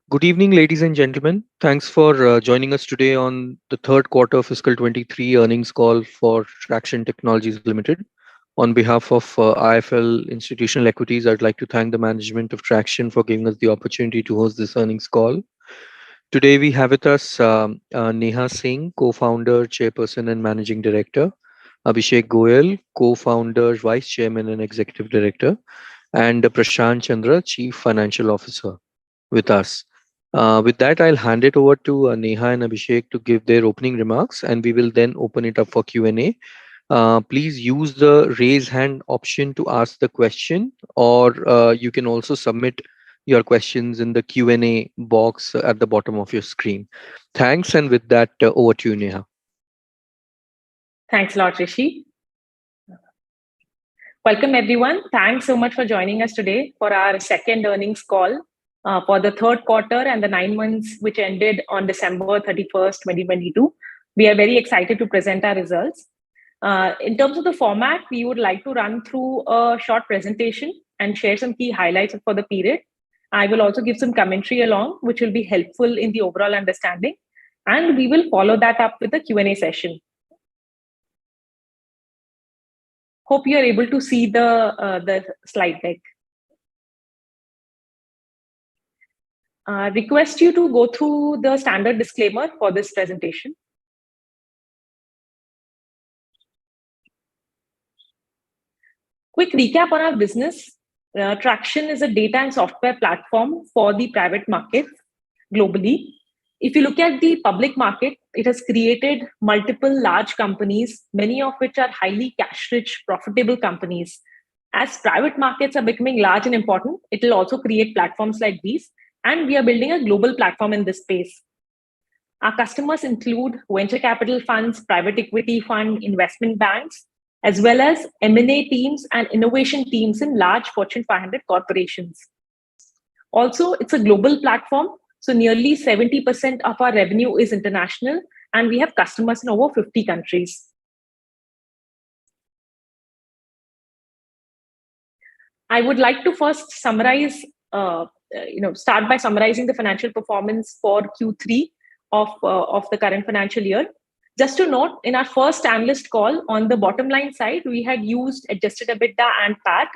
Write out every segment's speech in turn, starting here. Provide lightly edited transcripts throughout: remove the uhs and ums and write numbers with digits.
Good evening, ladies and gentlemen. Thanks for joining us today on the third quarter fiscal 23 earnings call for Tracxn Technologies Limited. On behalf of IFL Institutional Equities, I'd like to thank the management of Tracxn for giving us the opportunity to host this earnings call. Today, we have with us Neha Singh, co-founder, chairperson, and managing director; Abhishek Goyal, co-founder, vice chairman, and executive director; and Prashant Chandra, chief financial officer, with us. With that, I'll hand it over to Neha and Abhishek to give their opening remarks, and we will then open it up for Q&A. Please use the raise hand option to ask the question, or you can also submit your questions in the Q&A box at the bottom of your screen. Thanks, and with that, over to you, Neha. Thanks a lot, Rishi. Welcome, everyone. Thanks so much for joining us today for our second earnings call for the third quarter and the 9 months which ended on December 31st, 2022. We are very excited to present our results. In terms of the format, we would like to run through a short presentation and share some key highlights for the period. I will also give some commentary along, which will be helpful in the overall understanding. And we will follow that up with a Q&A session. Hope you are able to see the slide deck. Request you to go through the standard disclaimer for this presentation. Quick recap on our business. Tracxn is a data and software platform for the private market globally. If you look at the public market, it has created multiple large companies, many of which are highly cash-rich, profitable companies. As private markets are becoming large and important, it will also create platforms like these, and we are building a global platform in this space. Our customers include venture capital funds, private equity fund, investment banks, as well as M&A teams and innovation teams in large Fortune 500 corporations. Also, it's a global platform, so nearly 70% of our revenue is international, and we have customers in over 50 countries. I would like to first summarize, start by summarizing the financial performance for Q3 of the current financial year. Just to note, in our first analyst call, on the bottom line side, we had used adjusted EBITDA and PAT.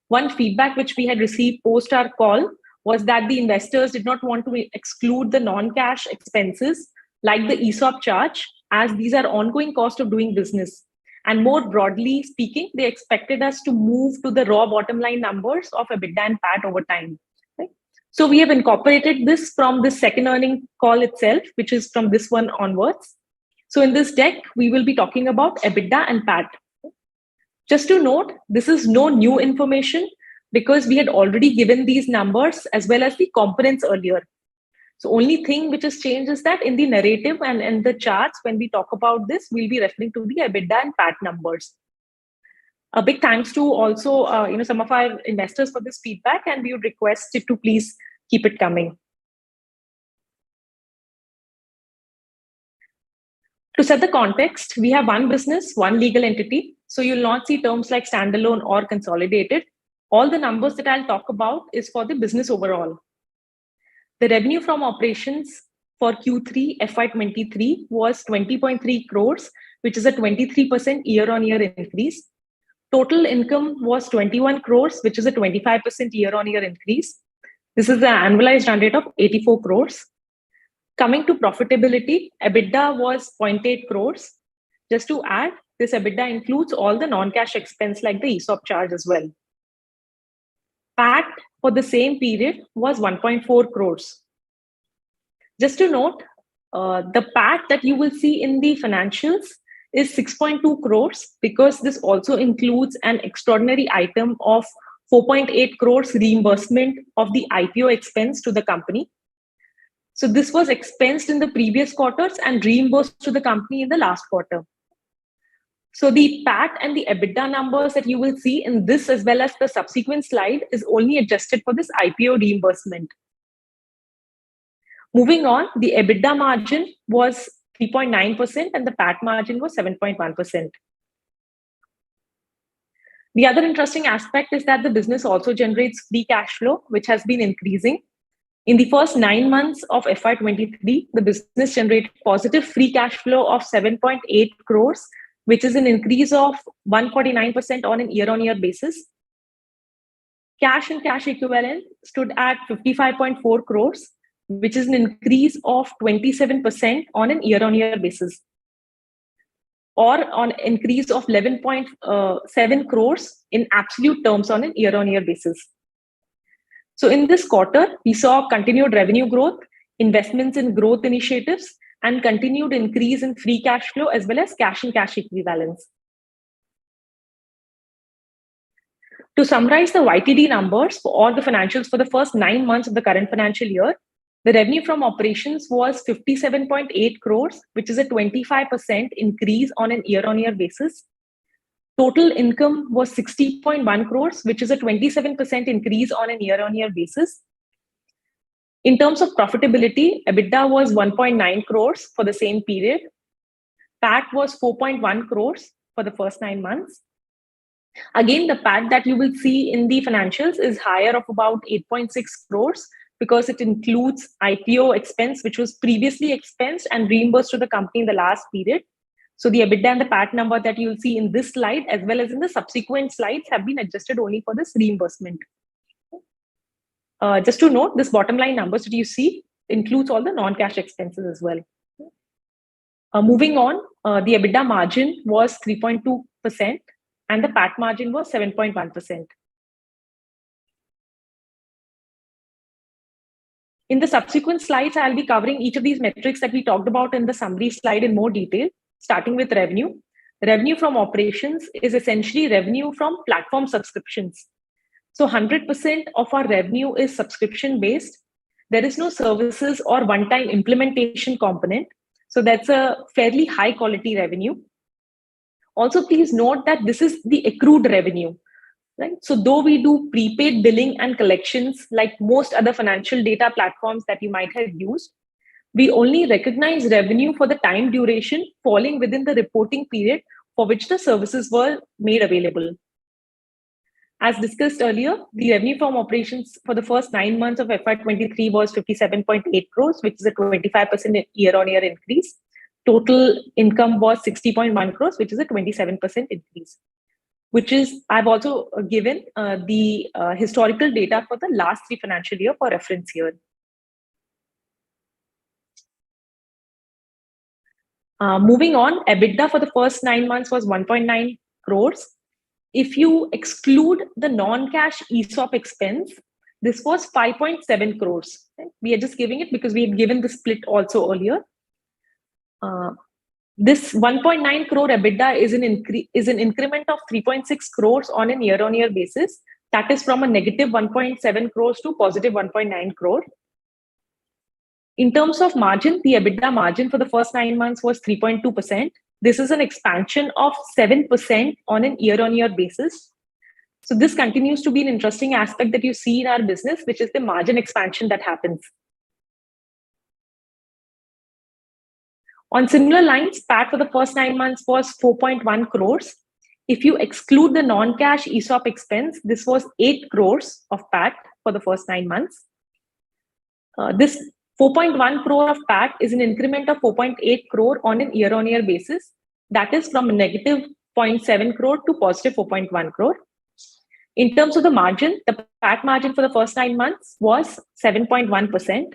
One feedback which we had received post our call was that the investors did not want to exclude the non-cash expenses like the ESOP charge, as these are ongoing cost of doing business. And more broadly speaking, they expected us to move to the raw bottom line numbers of EBITDA and PAT over time. Right? So we have incorporated this from the second earning call itself, which is from this one onwards. So in this deck, we will be talking about EBITDA and PAT. Just to note, this is no new information because we had already given these numbers as well as the components earlier. So only thing which has changed is that in the narrative and the charts, when we talk about this, we'll be referring to the EBITDA and PAT numbers. A big thanks to also some of our investors for this feedback, and we would request it to please keep it coming. To set the context, we have one business, one legal entity. So you'll not see terms like standalone or consolidated. All the numbers that I'll talk about is for the business overall. The revenue from operations for Q3FY23 was 20.3 crores, which is a 23% year-on-year increase. Total income was 21 crores, which is a 25% year-on-year increase. This is the annualized run rate of 84 crores. Coming to profitability, EBITDA was 0.8 crores. Just to add, this EBITDA includes all the non-cash expense like the ESOP charge as well. PAT for the same period was 1.4 crores. Just to note, the PAT that you will see in the financials is 6.2 crores because this also includes an extraordinary item of 4.8 crores reimbursement of the IPO expense to the company. So this was expensed in the previous quarters and reimbursed to the company in the last quarter. So the PAT and the EBITDA numbers that you will see in this as well as the subsequent slide is only adjusted for this IPO reimbursement. Moving on, the EBITDA margin was 3.9% and the PAT margin was 7.1%. The other interesting aspect is that the business also generates free cash flow, which has been increasing. In the first 9 months of FY23, the business generated positive free cash flow of 7.8 crores, which is an increase of 149% on a year-on-year basis. Cash and cash equivalent stood at 55.4 crores, which is an increase of 27% on a year-on-year basis, or on increase of 11.7 crores in absolute terms on a year-on-year basis. So in this quarter, we saw continued revenue growth, investments in growth initiatives, and continued increase in free cash flow as well as cash and cash equivalents. To summarize the YTD numbers for all the financials for the first 9 months of the current financial year, the revenue from operations was 57.8 crores, which is a 25% increase on a year-on-year basis. Total income was 60.1 crores, which is a 27% increase on a year-on-year basis. In terms of profitability, EBITDA was 1.9 crores for the same period. PAT was 4.1 crores for the first 9 months. Again, the PAT that you will see in the financials is higher of about 8.6 crores because it includes IPO expense, which was previously expensed and reimbursed to the company in the last period. So the EBITDA and the PAT number that you'll see in this slide, as well as in the subsequent slides, have been adjusted only for this reimbursement. Just to note, this bottom line numbers that you see includes all the non-cash expenses as well. Moving on, the EBITDA margin was 3.2% and the PAT margin was 7.1%. In the subsequent slides, I'll be covering each of these metrics that we talked about in the summary slide in more detail, starting with revenue. Revenue from operations is essentially revenue from platform subscriptions. So 100% of our revenue is subscription-based. There is no services or one-time implementation component. So that's a fairly high-quality revenue. Also, please note that this is the accrued revenue. Right? So though we do prepaid billing and collections like most other financial data platforms that you might have used, we only recognize revenue for the time duration falling within the reporting period for which the services were made available. As discussed earlier, the revenue from operations for the first 9 months of FY23 was 57.8 crores, which is a 25% year-on-year increase. Total income was 60.1 crores, which is a 27% increase. Which is, I've also given the historical data for the last 3 financial year for reference here. Moving on, EBITDA for the first 9 months was 1.9 crores. If you exclude the non-cash ESOP expense, this was 5.7 crores. Okay? We are just giving it because we had given the split also earlier. This 1.9 crore EBITDA is an increment of 3.6 crores on a year-on-year basis. That is from a negative 1.7 crores to positive 1.9 crore. In terms of margin, the EBITDA margin for the first 9 months was 3.2%. This is an expansion of 7% on a year-on-year basis. So this continues to be an interesting aspect that you see in our business, which is the margin expansion that happens. On similar lines, PAT for the first 9 months was 4.1 crores. If you exclude the non-cash ESOP expense, this was 8 crores of PAT for the first 9 months. This 4.1 crore of PAT is an increment of 4.8 crore on a year-on-year basis. That is from a negative 0.7 crore to positive 4.1 crore. In terms of the margin, the PAT margin for the first 9 months was 7.1%.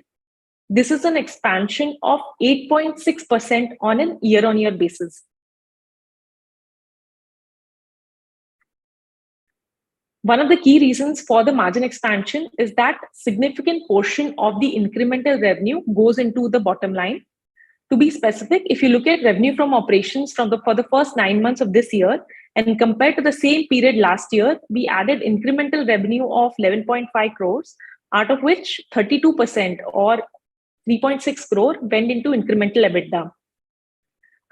This is an expansion of 8.6% on a year-on-year basis. One of the key reasons for the margin expansion is that significant portion of the incremental revenue goes into the bottom line. To be specific, if you look at revenue from operations for the first 9 months of this year and compared to the same period last year, we added incremental revenue of 11.5 crores, out of which 32% or 3.6 crore went into incremental EBITDA.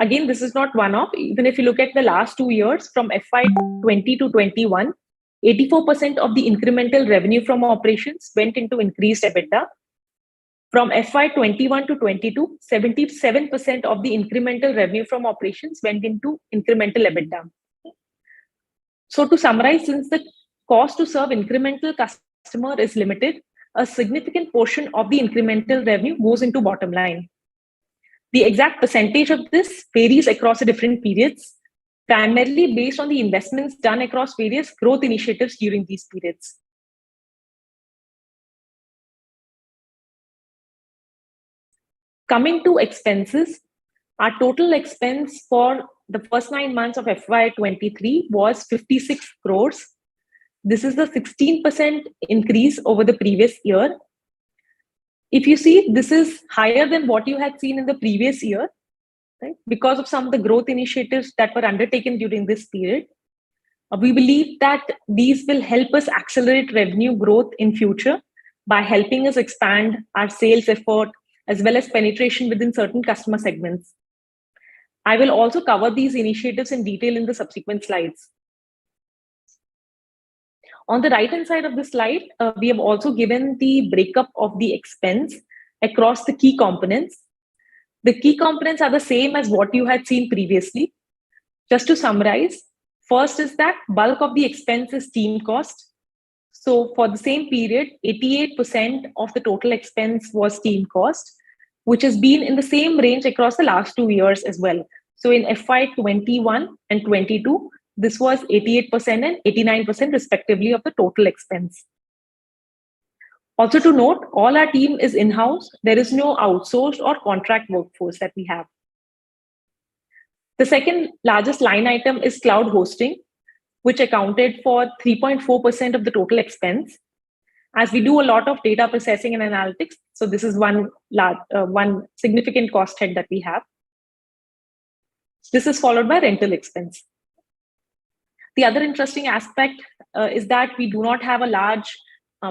Again, this is not one-off. Even if you look at the last 2 years, from FY20 to 21, 84% of the incremental revenue from operations went into increased EBITDA. From FY21 to 22, 77% of the incremental revenue from operations went into incremental EBITDA. So to summarize, since the cost to serve incremental customer is limited, a significant portion of the incremental revenue goes into bottom line. The exact percentage of this varies across the different periods, primarily based on the investments done across various growth initiatives during these periods. Coming to expenses, our total expense for the first 9 months of FY23 was 56 crores. This is the 16% increase over the previous year. If you see, this is higher than what you had seen in the previous year, right? Because of some of the growth initiatives that were undertaken during this period. We believe that these will help us accelerate revenue growth in future by helping us expand our sales effort as well as penetration within certain customer segments. I will also cover these initiatives in detail in the subsequent slides. On the right-hand side of the slide, we have also given the breakup of the expense across the key components. The key components are the same as what you had seen previously. Just to summarize, first is that bulk of the expense is team cost. So for the same period, 88% of the total expense was team cost, which has been in the same range across the last 2 years as well. So in FY21 and 22, this was 88% and 89% respectively of the total expense. Also to note, all our team is in-house. There is no outsourced or contract workforce that we have. The second largest line item is cloud hosting, which accounted for 3.4% of the total expense. As we do a lot of data processing and analytics, so this is one significant cost head that we have. This is followed by rental expense. The other interesting aspect is that we do not have a large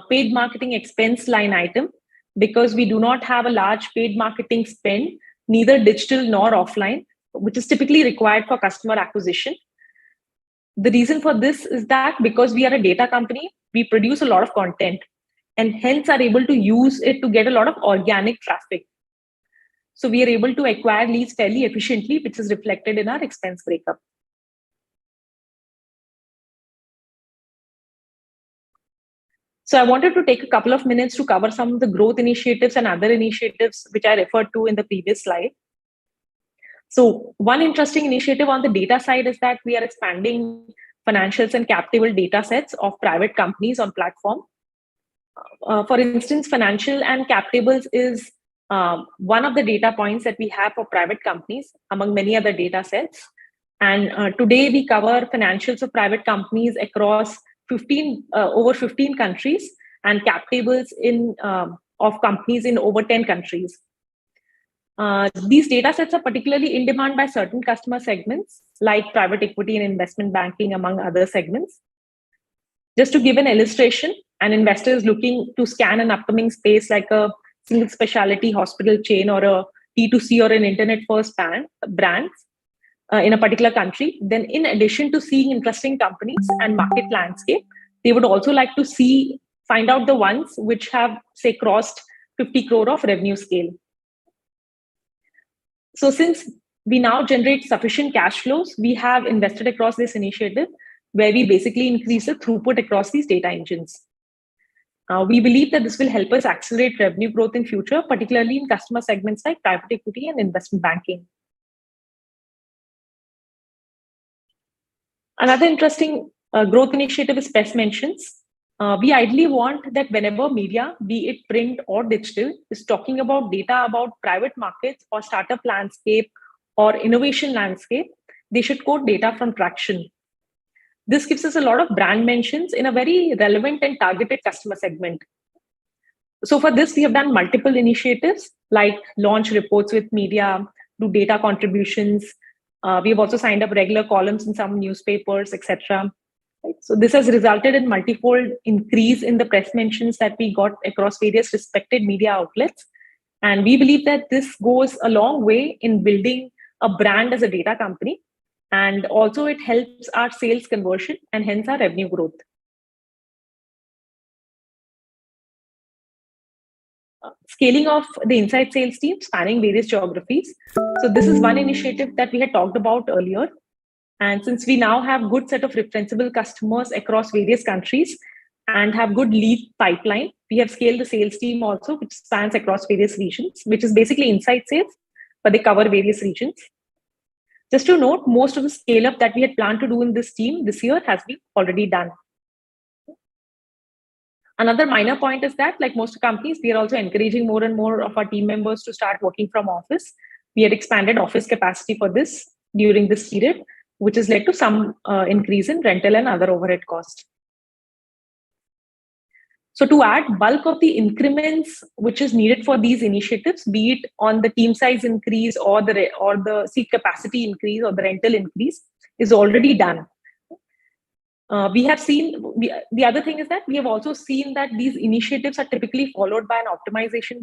paid marketing expense line item because we do not have a large paid marketing spend, neither digital nor offline, which is typically required for customer acquisition. The reason for this is that because we are a data company, we produce a lot of content and hence are able to use it to get a lot of organic traffic. So we are able to acquire leads fairly efficiently, which is reflected in our expense breakup. So I wanted to take a couple of minutes to cover some of the growth initiatives and other initiatives which I referred to in the previous slide. So one interesting initiative on the data side is that we are expanding financials and cap table data sets of private companies on platform. For instance, financial and cap tables is one of the data points that we have for private companies among many other data sets. And today we cover financials of private companies across over 15 countries and cap tables of companies in over 10 countries. These data sets are particularly in demand by certain customer segments like private equity and investment banking, among other segments. Just to give an illustration, an investor is looking to scan an upcoming space like a single specialty hospital chain or a T2C or an internet first brand in a particular country. Then in addition to seeing interesting companies and market landscape, they would also like to find out the ones which have, say, crossed 50 crore of revenue scale. So since we now generate sufficient cash flows, we have invested across this initiative where we basically increase the throughput across these data engines. We believe that this will help us accelerate revenue growth in future, particularly in customer segments like private equity and investment banking. Another interesting growth initiative is press mentions. We ideally want that whenever media, be it print or digital, is talking about data about private markets or startup landscape or innovation landscape, they should quote data from Tracxn. This gives us a lot of brand mentions in a very relevant and targeted customer segment. So for this, we have done multiple initiatives like launch reports with media, do data contributions. We have also signed up regular columns in some newspapers, etc. Right? So this has resulted in multifold increase in the press mentions that we got across various respected media outlets. And we believe that this goes a long way in building a brand as a data company. And also it helps our sales conversion and hence our revenue growth. Scaling of the inside sales team spanning various geographies. So this is one initiative that we had talked about earlier. And since we now have good set of referenceable customers across various countries, and have good lead pipeline. We have scaled the sales team also, which spans across various regions, which is basically inside sales, but they cover various regions. Just to note, most of the scale up that we had planned to do in this team this year has been already done. Another minor point is that, like most companies, we are also encouraging more and more of our team members to start working from office. We had expanded office capacity for this during this period, which has led to some increase in rental and other overhead costs. So to add, bulk of the increments which is needed for these initiatives, be it on the team size increase or the seat capacity increase or the rental increase, is already done. We have seen, the other thing is that we have also seen that these initiatives are typically followed by an optimization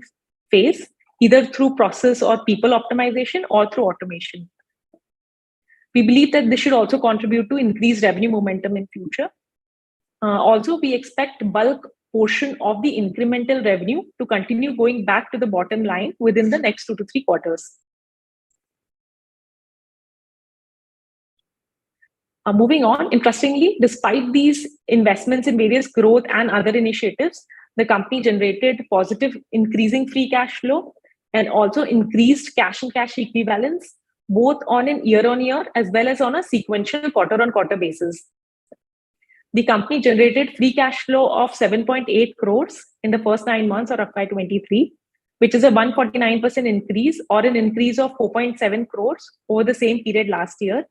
phase, either through process or people optimization or through automation. We believe that this should also contribute to increased revenue momentum in future. Also, we expect bulk portion of the incremental revenue to continue going back to the bottom line within the next 2 to 3 quarters. Moving on, interestingly, despite these investments in various growth and other initiatives, the company generated positive increasing free cash flow and also increased cash and cash equivalents, both on an year-on-year as well as on a sequential quarter-on-quarter basis. The company generated free cash flow of 7.8 crores in the first 9 months of FY23, which is a 149% increase or an increase of 4.7 crores over the same period last year.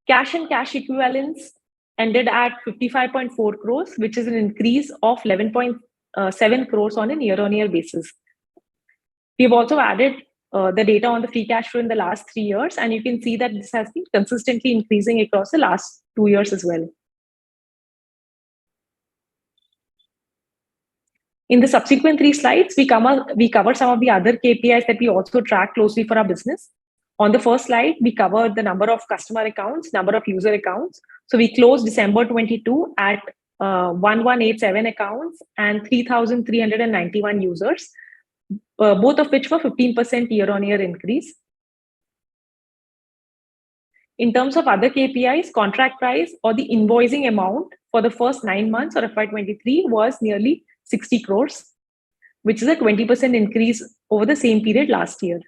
Cash and cash equivalents ended at 55.4 crores, which is an increase of 11.7 crores on a year-on-year basis. We've also added the data on the free cash flow in the last 3 years, and you can see that this has been consistently increasing across the last 2 years as well. In the subsequent 3 slides, we cover some of the other KPIs that we also track closely for our business. On the first slide, we cover the number of customer accounts, number of user accounts. So we closed December 22 at 1187 accounts and 3,391 users, both of which were 15% year-on-year increase. In terms of other KPIs, contract price or the invoicing amount for the first 9 months of FY23 was nearly 60 crores, which is a 20% increase over the same period last year.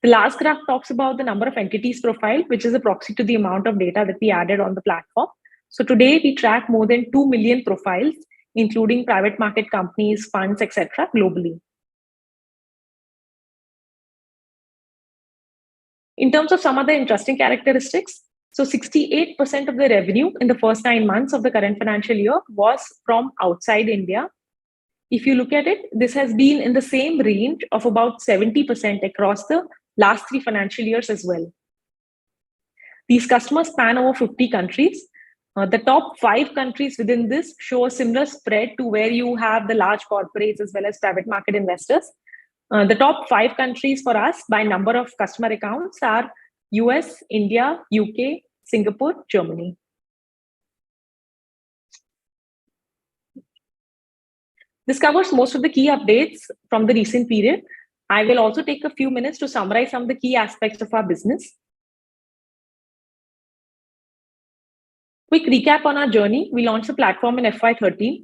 The last graph talks about the number of entities profiled, which is a proxy to the amount of data that we added on the platform. So today we track more than 2 million profiles, including private market companies, funds, etc., globally. In terms of some other interesting characteristics, so 68% of the revenue in the first 9 months of the current financial year was from outside India. If you look at it, this has been in the same range of about 70% across the last 3 financial years as well. These customers span over 50 countries. The top 5 countries within this show a similar spread to where you have the large corporates as well as private market investors. The top 5 countries for us by number of customer accounts are US, India, UK, Singapore, Germany. This covers most of the key updates from the recent period. I will also take a few minutes to summarize some of the key aspects of our business. Quick recap on our journey. We launched the platform in FY13.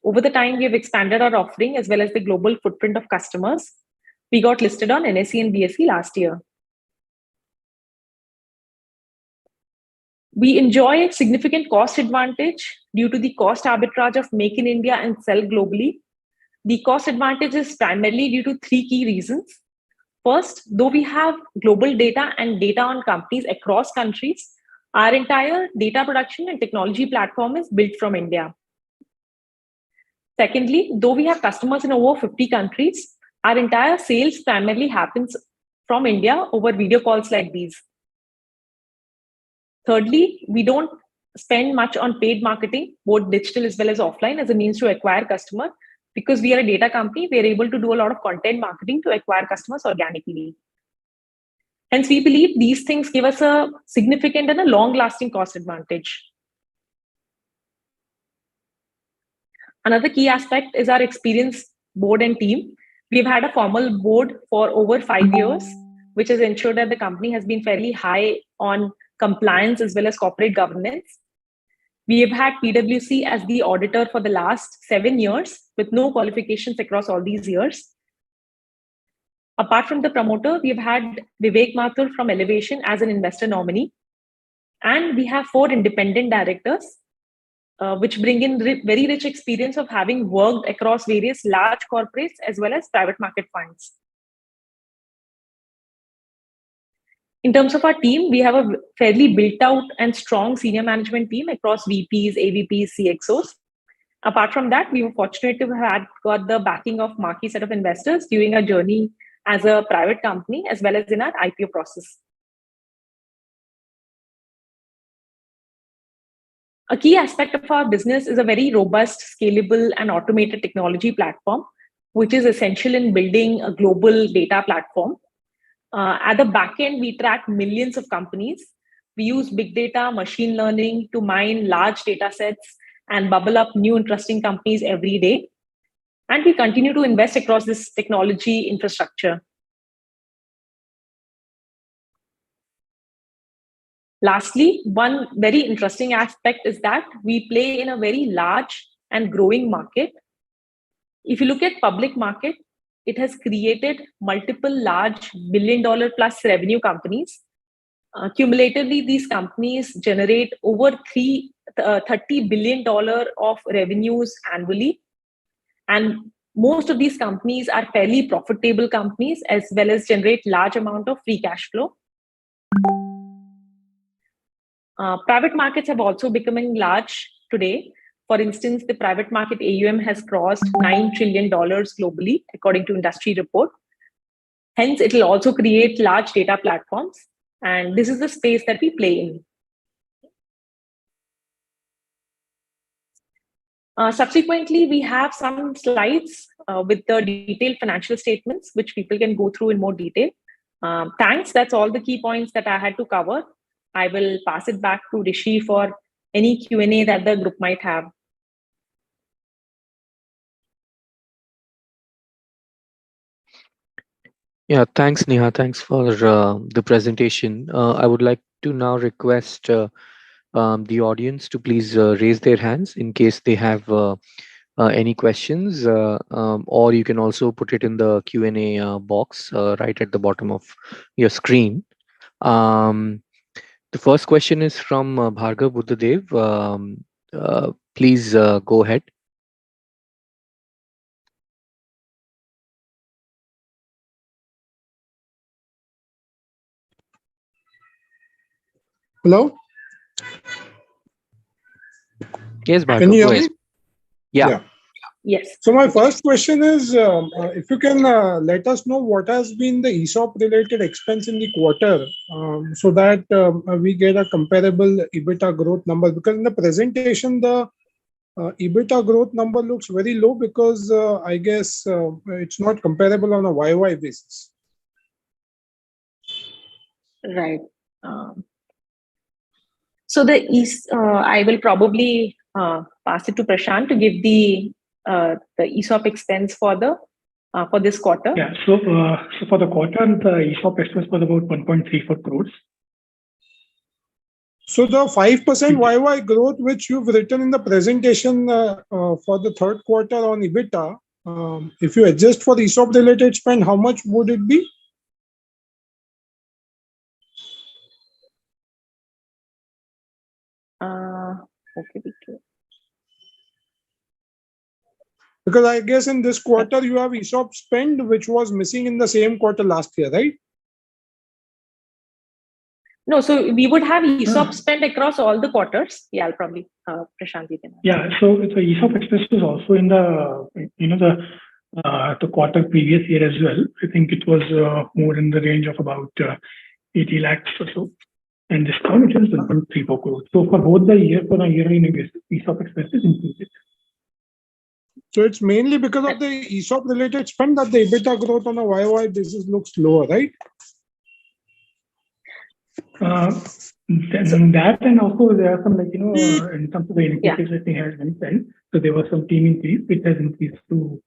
Over the time, we have expanded our offering as well as the global footprint of customers. We got listed on NSE and BSE last year. We enjoy significant cost advantage due to the cost arbitrage of make in India and sell globally. The cost advantage is primarily due to 3 key reasons. First, though we have global data and data on companies across countries, our entire data production and technology platform is built from India. Secondly, though we have customers in over 50 countries, our entire sales primarily happens from India over video calls like these. Thirdly, we don't spend much on paid marketing, both digital as well as offline, as a means to acquire customers. Because we are a data company, we are able to do a lot of content marketing to acquire customers organically. Hence, we believe these things give us a significant and a long-lasting cost advantage. Another key aspect is our experienced board and team. We've had a formal board for over 5 years, which has ensured that the company has been fairly high on compliance as well as corporate governance. We have had PwC as the auditor for the last 7 years with no qualifications across all these years. Apart from the promoter, we have had Vivek Mathur from Elevation as an investor nominee. And we have 4 independent directors, which bring in very rich experience of having worked across various large corporates as well as private market funds. In terms of our team, we have a fairly built out and strong senior management team across VPs, AVPs, CXOs. Apart from that, we were fortunate to have got the backing of marquee set of investors during our journey as a private company, as well as in our IPO process. A key aspect of our business is a very robust, scalable, and automated technology platform, which is essential in building a global data platform. At the back end, we track millions of companies. We use big data, machine learning to mine large data sets and bubble up new interesting companies every day. And we continue to invest across this technology infrastructure. Lastly, one very interesting aspect is that we play in a very large and growing market. If you look at public market, it has created multiple large billion-dollar plus revenue companies. Cumulatively, these companies generate over $30 billion of revenues annually. And most of these companies are fairly profitable companies as well as generate large amount of free cash flow. Private markets have also becoming large today. For instance, the private market AUM has crossed $9 trillion globally, according to industry report. Hence, it will also create large data platforms. And this is the space that we play in. Subsequently, we have some slides with the detailed financial statements, which people can go through in more detail. Thanks. That's all the key points that I had to cover. I will pass it back to Rishi for any Q&A that the group might have. Yeah, thanks, Neha. Thanks for the presentation. I would like to now request the audience to please raise their hands in case they have any questions, or you can also put it in the Q&A box right at the bottom of your screen. The first question is from Bhargav Buddhadev. Please go ahead. Hello? Yes, Bhargav. Can you hear me? Yeah. Yes. So my first question is, if you can let us know what has been the ESOP related expense in the quarter, so that we get a comparable EBITDA growth number, because in the presentation, the EBITDA growth number looks very low because I guess it's not comparable on a YY basis. Right. So I will probably pass it to Prashant to give the ESOP expense for this quarter. Yeah. So for the quarter, the ESOP expense was about 1.34 crores. So the 5% YY growth which you've written in the presentation for the third quarter on EBITDA, if you adjust for the ESOP related spend, how much would it be? Okay. Because I guess in this quarter you have ESOP spend which was missing in the same quarter last year, right? No, so we would have ESOP spend across all the quarters. Yeah, I'll probably Prashant, you can. Yeah, so the ESOP expense was also in the quarter previous year as well. I think it was more in the range of about 80 lakhs or so. And this time it is 1.34 crores. So for both the year, for a year-on-year basis, ESOP expenses increased. So it's mainly because of the ESOP related spend that the EBITDA growth on a YY basis looks lower, right? That, and also there are some in terms of the initiatives that we had mentioned. So there was some team increase which has increased to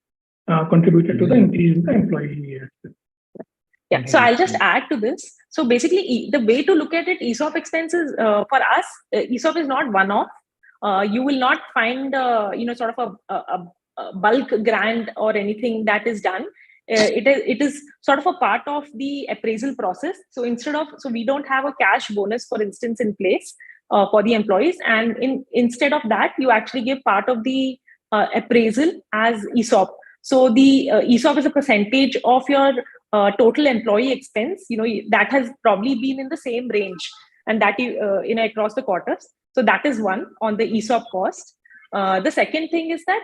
contributed to the increase in the employee. Yeah, so I'll just add to this. So basically, the way to look at it, ESOP expenses for us, ESOP is not one-off. you will not find, sort of a bulk grant or anything that is done. It is sort of a part of the appraisal process. So we don't have a cash bonus, for instance, in place for the employees, and instead of that, you actually give part of the appraisal as ESOP. So the ESOP is a percentage of your total employee expense. That has probably been in the same range, and that across the quarters. So that is one on the ESOP cost. The second thing is that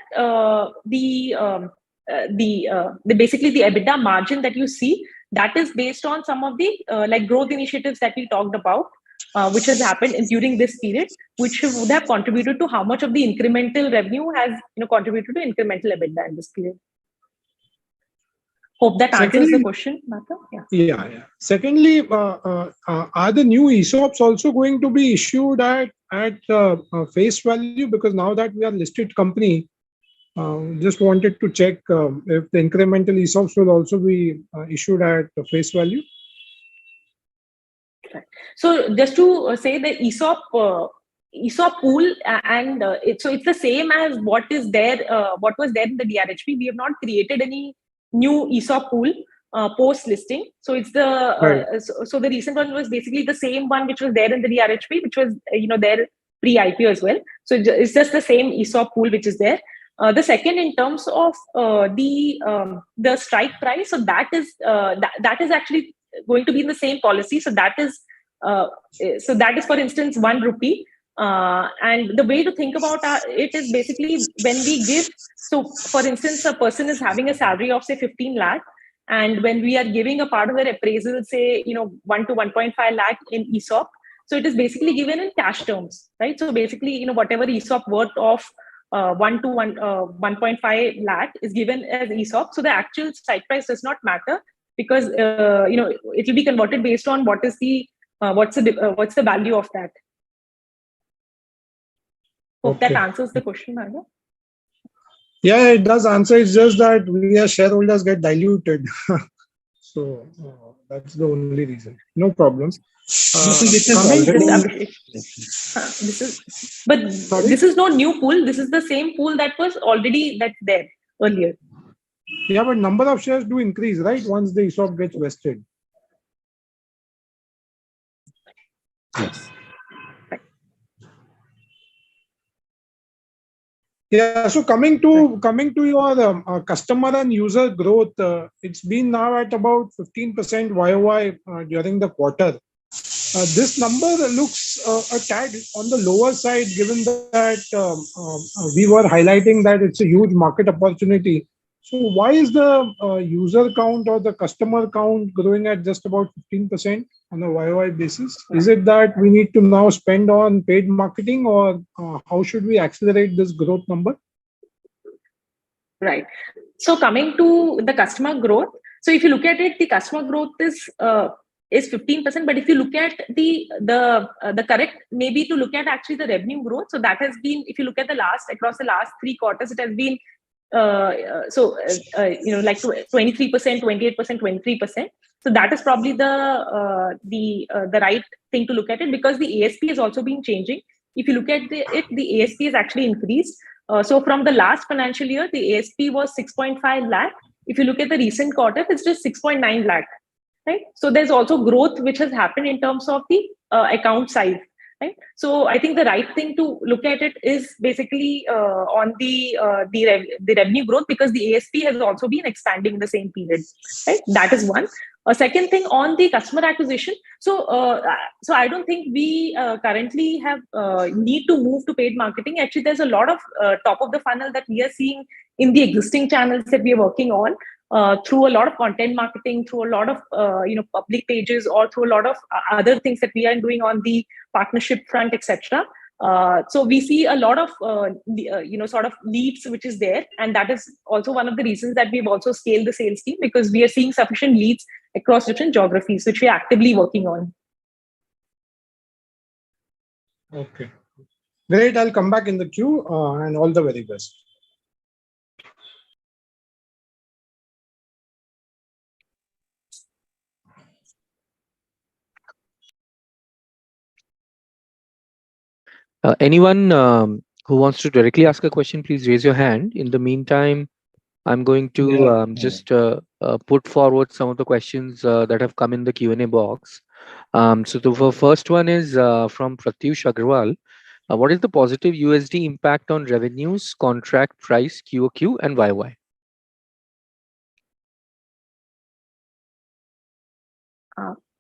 basically the EBITDA margin that you see, that is based on some of the like growth initiatives that we talked about, which has happened during this period, which would have contributed to how much of the incremental revenue has contributed to incremental EBITDA in this period. Hope that answers the question, Martha. Yeah. Secondly, are the new ESOPs also going to be issued at face value? Because now that we are listed company, just wanted to check if the incremental ESOPs will also be issued at face value. So just to say, the ESOP pool, and it's the same as what is there, what was there in the DRHP. We have not created any new ESOP pool post listing. So it's so the recent one was basically the same one which was there in the DRHP, which was there pre-IPO as well. So it's just the same ESOP pool which is there. The second, in terms of the strike price, so that is actually going to be in the same policy. So that is for instance 1 rupee. And the way to think about it is basically when we give. So for instance, a person is having a salary of say 15 lakh, and when we are giving a part of their appraisal, say 1 to 1.5 lakh in ESOP, so it is basically given in cash terms, right? So basically whatever ESOP worth of 1 to 1.5 lakh is given as ESOP. So the actual strike price does not matter, because it will be converted based on what's the value of that. Hope that answers the question, Martha. Yeah, it does answer. It's just that we as shareholders get diluted. So that's the only reason. No problem. This is no new pool. This is the same pool that was already there earlier. Yeah, but number of shares do increase, right? Once the ESOP gets vested. Yes. Yeah, so coming to your customer and user growth, it's been now at about 15% YOY during the quarter. This number looks a tad on the lower side, given that we were highlighting that it's a huge market opportunity. So why is the user count or the customer count growing at just about 15% on a YOY basis? Is it that we need to now spend on paid marketing, or how should we accelerate this growth number? Right. So coming to the customer growth, so if you look at it, the customer growth is 15%. But if you look at the correct, maybe to look at actually the revenue growth, so that has been, if you look at across the last 3 quarters, it has been like 23%, 28%, 23%. So that is probably the right thing to look at it, because the ASP has also been changing. If you look at the ASP has actually increased. So from the last financial year, the ASP was 6.5 lakh. If you look at the recent quarter, it's just 6.9 lakh. Right. So there's also growth which has happened in terms of the account size. Right. So I think the right thing to look at it is basically on the revenue growth, because the ASP has also been expanding in the same period. Right. That is one. A second thing on the customer acquisition. So I don't think we currently have need to move to paid marketing. Actually, there's a lot of top of the funnel that we are seeing in the existing channels that we are working on. Through a lot of content marketing, through a lot of public pages, or through a lot of other things that we are doing on the partnership front, etc. So we see a lot of sort of leads which is there, and that is also one of the reasons that we've also scaled the sales team, because we are seeing sufficient leads across different geographies, which we are actively working on. Okay, great. I'll come back in the queue, and all the very best. Anyone who wants to directly ask a question, please raise your hand. In the meantime, I'm going to just put forward some of the questions that have come in the Q&A box. So the first one is from Pratyush Agrawal. What is the positive USD impact on revenues, contract price, QOQ, and YY?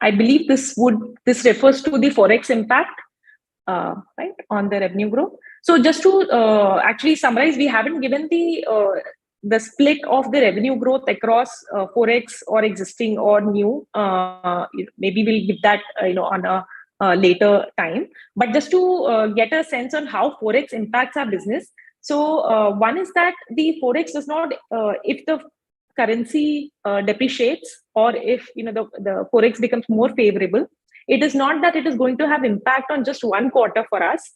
I believe this refers to the forex impact, right, on the revenue growth. So just to actually summarize, we haven't given the split of the revenue growth across forex or existing or new. Maybe we'll give that on a later time. But just to get a sense on how forex impacts our business. So one is that the forex does not, if the currency depreciates, or if the forex becomes more favorable, it is not that it is going to have impact on just one quarter for us,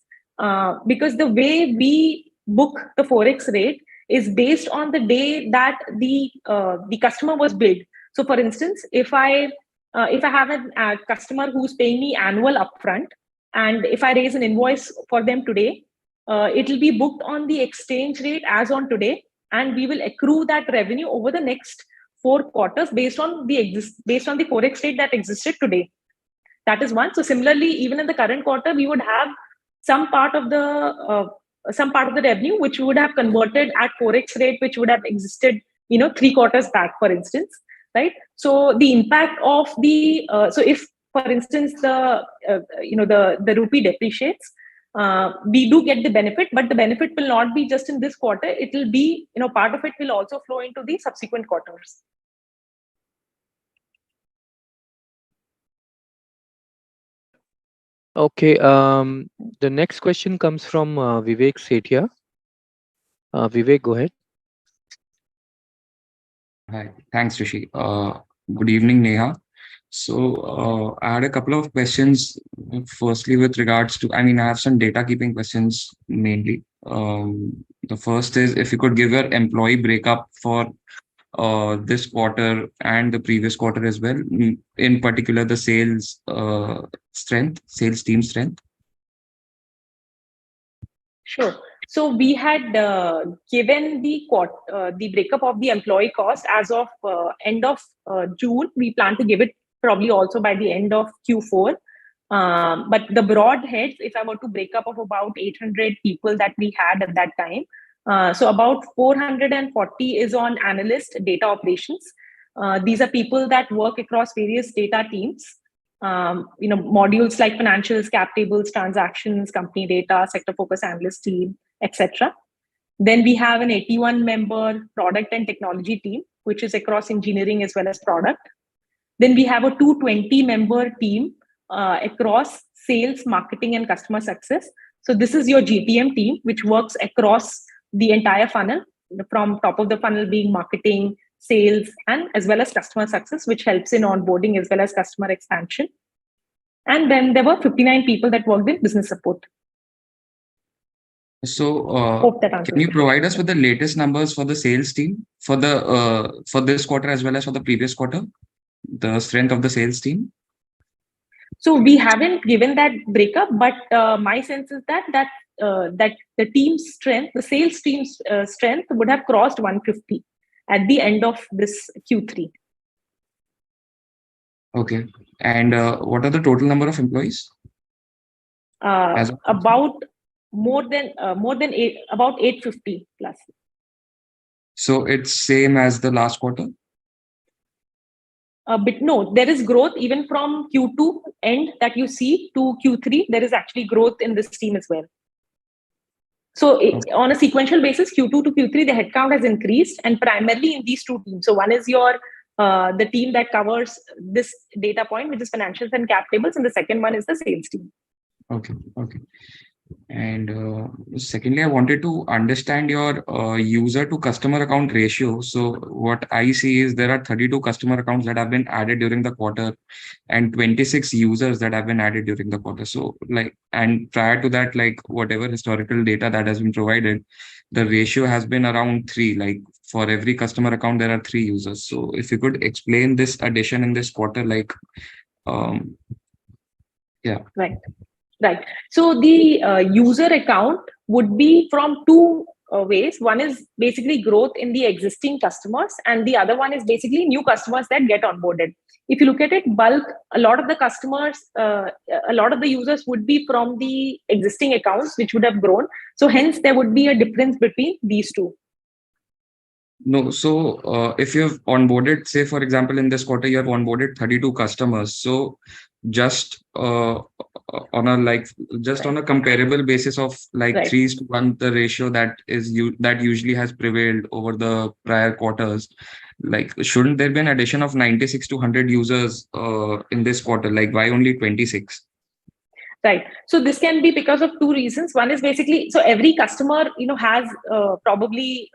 because the way we book the forex rate is based on the day that the customer was billed. So for instance, if I have a customer who's paying me annual upfront, and if I raise an invoice for them today, it will be booked on the exchange rate as on today, and we will accrue that revenue over the next 4 quarters based on the forex rate that existed today. That is one. So similarly, even in the current quarter, we would have some part of the revenue which we would have converted at forex rate, which would have existed 3 quarters back, for instance, right? So the impact of the so if, for instance, the rupee depreciates, we do get the benefit, but the benefit will not be just in this quarter. It will be, part of it will also flow into the subsequent quarters. Okay. The next question comes from Vivek Sethia. Vivek, go ahead. Hi, thanks, Rishi. Good evening, Neha. So I had a couple of questions. Firstly, with regards to, I have some data keeping questions mainly. The first is, if you could give your employee breakup for this quarter and the previous quarter as well, in particular the sales team strength. Sure. So we had given the breakup of the employee cost as of end of June. We plan to give it probably also by the end of Q4. But the broad heads, if I were to break up, of about 800 people that we had at that time, so about 440 is on analyst data operations. These are people that work across various data teams. Modules like financials, cap tables, transactions, company data, sector focus analyst team, etc. Then we have an 81-member product and technology team, which is across engineering as well as product. Then we have a 220-member team across sales, marketing, and customer success. So this is your GTM team, which works across the entire funnel, from top of the funnel being marketing, sales, and as well as customer success, which helps in onboarding as well as customer expansion. And then there were 59 people that worked in business support. So can you provide us with the latest numbers for the sales team for this quarter as well as for the previous quarter, the strength of the sales team? So we haven't given that breakup, but my sense is that the team's strength, the sales team's strength, would have crossed 150 at the end of this Q3. Okay. And what are the total number of employees? About more than about 850 plus. So it's same as the last quarter? But no, there is growth even from Q2 end that you see to Q3. There is actually growth in this team as well. So on a sequential basis, Q2 to Q3, the headcount has increased, and primarily in these two teams. So one is the team that covers this data point, which is financials and cap tables, and the second one is the sales team. Okay. And secondly, I wanted to understand your user to customer account ratio. So what I see is there are 32 customer accounts that have been added during the quarter and 26 users that have been added during the quarter. So and prior to that, whatever historical data that has been provided, the ratio has been around 3. For every customer account, there are 3 users. So if you could explain this addition in this quarter, yeah. Right. Right. So the user account would be from two ways. One is basically growth in the existing customers, and the other one is basically new customers that get onboarded. If you look at it, bulk, a lot of the customers, a lot of the users would be from the existing accounts, which would have grown. So hence, there would be a difference between these two. No, so if you've onboarded, say for example, in this quarter, you have onboarded 32 customers. So just on a comparable basis of like Right. 3:1, the ratio that usually has prevailed over the prior quarters, like shouldn't there be an addition of 96 to 100 users in this quarter? Like why only 26? Right. So this can be because of two reasons. One is basically, so every customer, has probably,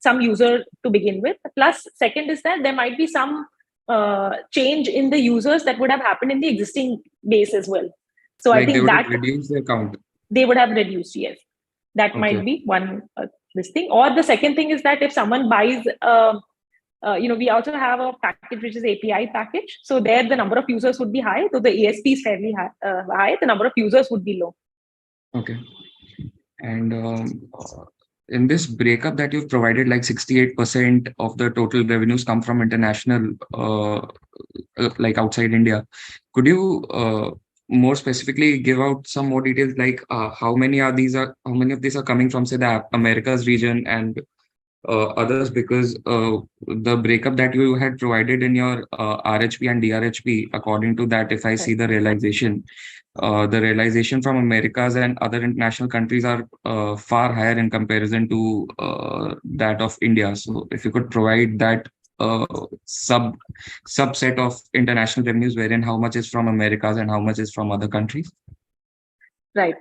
some user to begin with. Plus, second is that there might be some change in the users that would have happened in the existing base as well. So Like I think they would that have reduced the account. they would have reduced, yes. That might be one this thing. Or the second thing is that if someone buys, we also have a package which is API package. So there the number of users would be high, though the ASP is fairly high, the number of users would be low. Okay. And in this breakup that you've provided, like 68% of the total revenues come from international, like outside India. Could you more specifically give out some more details, like how many of these are coming from, say, the Americas region and others? Because the breakup that you had provided in your RHP and DRHP, according to that, if I see the realization from Americas and other international countries are far higher in comparison to that of India. So if you could provide that subset of international revenues, wherein how much is from Americas and how much is from other countries. Right.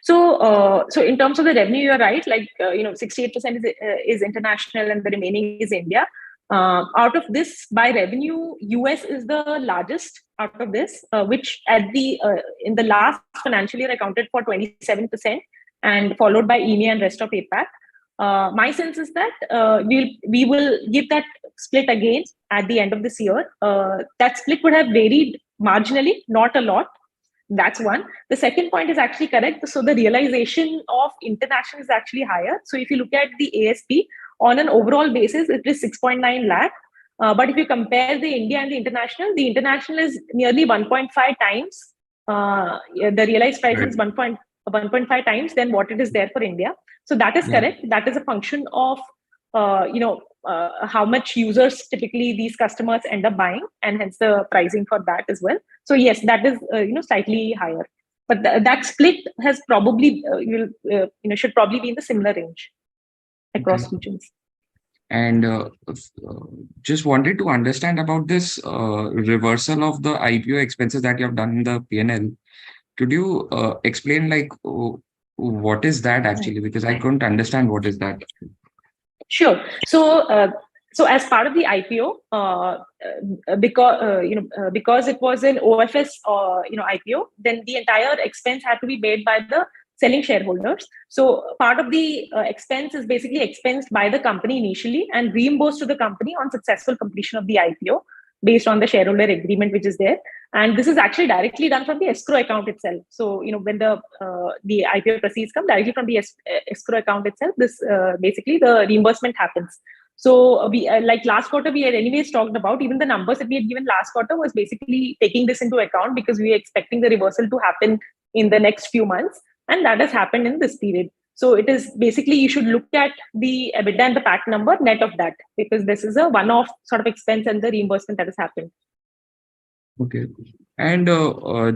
So, so in terms of the revenue, you're right. Like 68% is international, and the remaining is India. Out of this, by revenue, US is the largest out of this, which in the last financial year accounted for 27%, and followed by EMEA and rest of APAC. My sense is that we will give that split again at the end of this year. That split would have varied marginally, not a lot. That's one. The second point is actually correct. So the realization of international is actually higher. So if you look at the ASP on an overall basis, it is 6.9 lakh. But if you compare the India and the international is nearly 1.5 times. The realized price is 1.5 times than what it is there for India. So that is correct. That is a function of how much users typically these customers end up buying, and hence the pricing for that as well. So yes, that is slightly higher, but that split has probably should probably be in the similar range across regions. And just wanted to understand about this reversal of the IPO expenses that you have done in the P&L. Could you explain like what is that actually? Because I couldn't understand what is that. Sure. So as part of the IPO, because it was an OFS IPO, then the entire expense had to be paid by the selling shareholders. So part of the expense is basically expensed by the company initially and reimbursed to the company on successful completion of the IPO based on the shareholder agreement which is there. And this is actually directly done from the escrow account itself. So, when the IPO proceeds come directly from the escrow account itself, this basically the reimbursement happens. So we like last quarter, we had anyways talked about, even the numbers that we had given last quarter was basically taking this into account because we were expecting the reversal to happen in the next few months. And that has happened in this period. So it is basically, you should look at the EBITDA and the PAT number net of that, because this is a one-off sort of expense and the reimbursement that has happened. Okay. And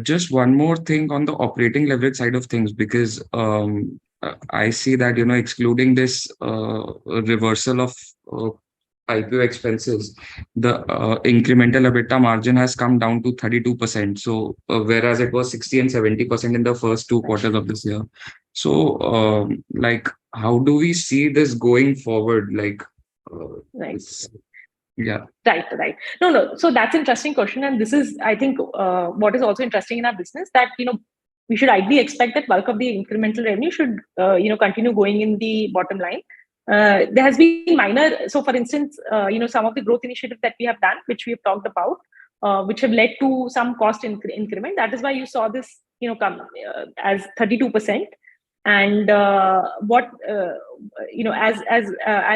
just one more thing on the operating leverage side of things, because I see that, excluding this reversal of IPO expenses, the incremental EBITDA margin has come down to 32%. So whereas it was 60 and 70% in the first 2 quarters of this year. So like, how do we see this going forward? Like, right. Yeah. Right. No. So that's an interesting question. And this is, I think, what is also interesting in our business, that, we should ideally expect that bulk of the incremental revenue should, continue going in the bottom line. There has been minor, so for instance, some of the growth initiatives that we have done, which we have talked about, which have led to some cost increment. That is why you saw this as 32%. And as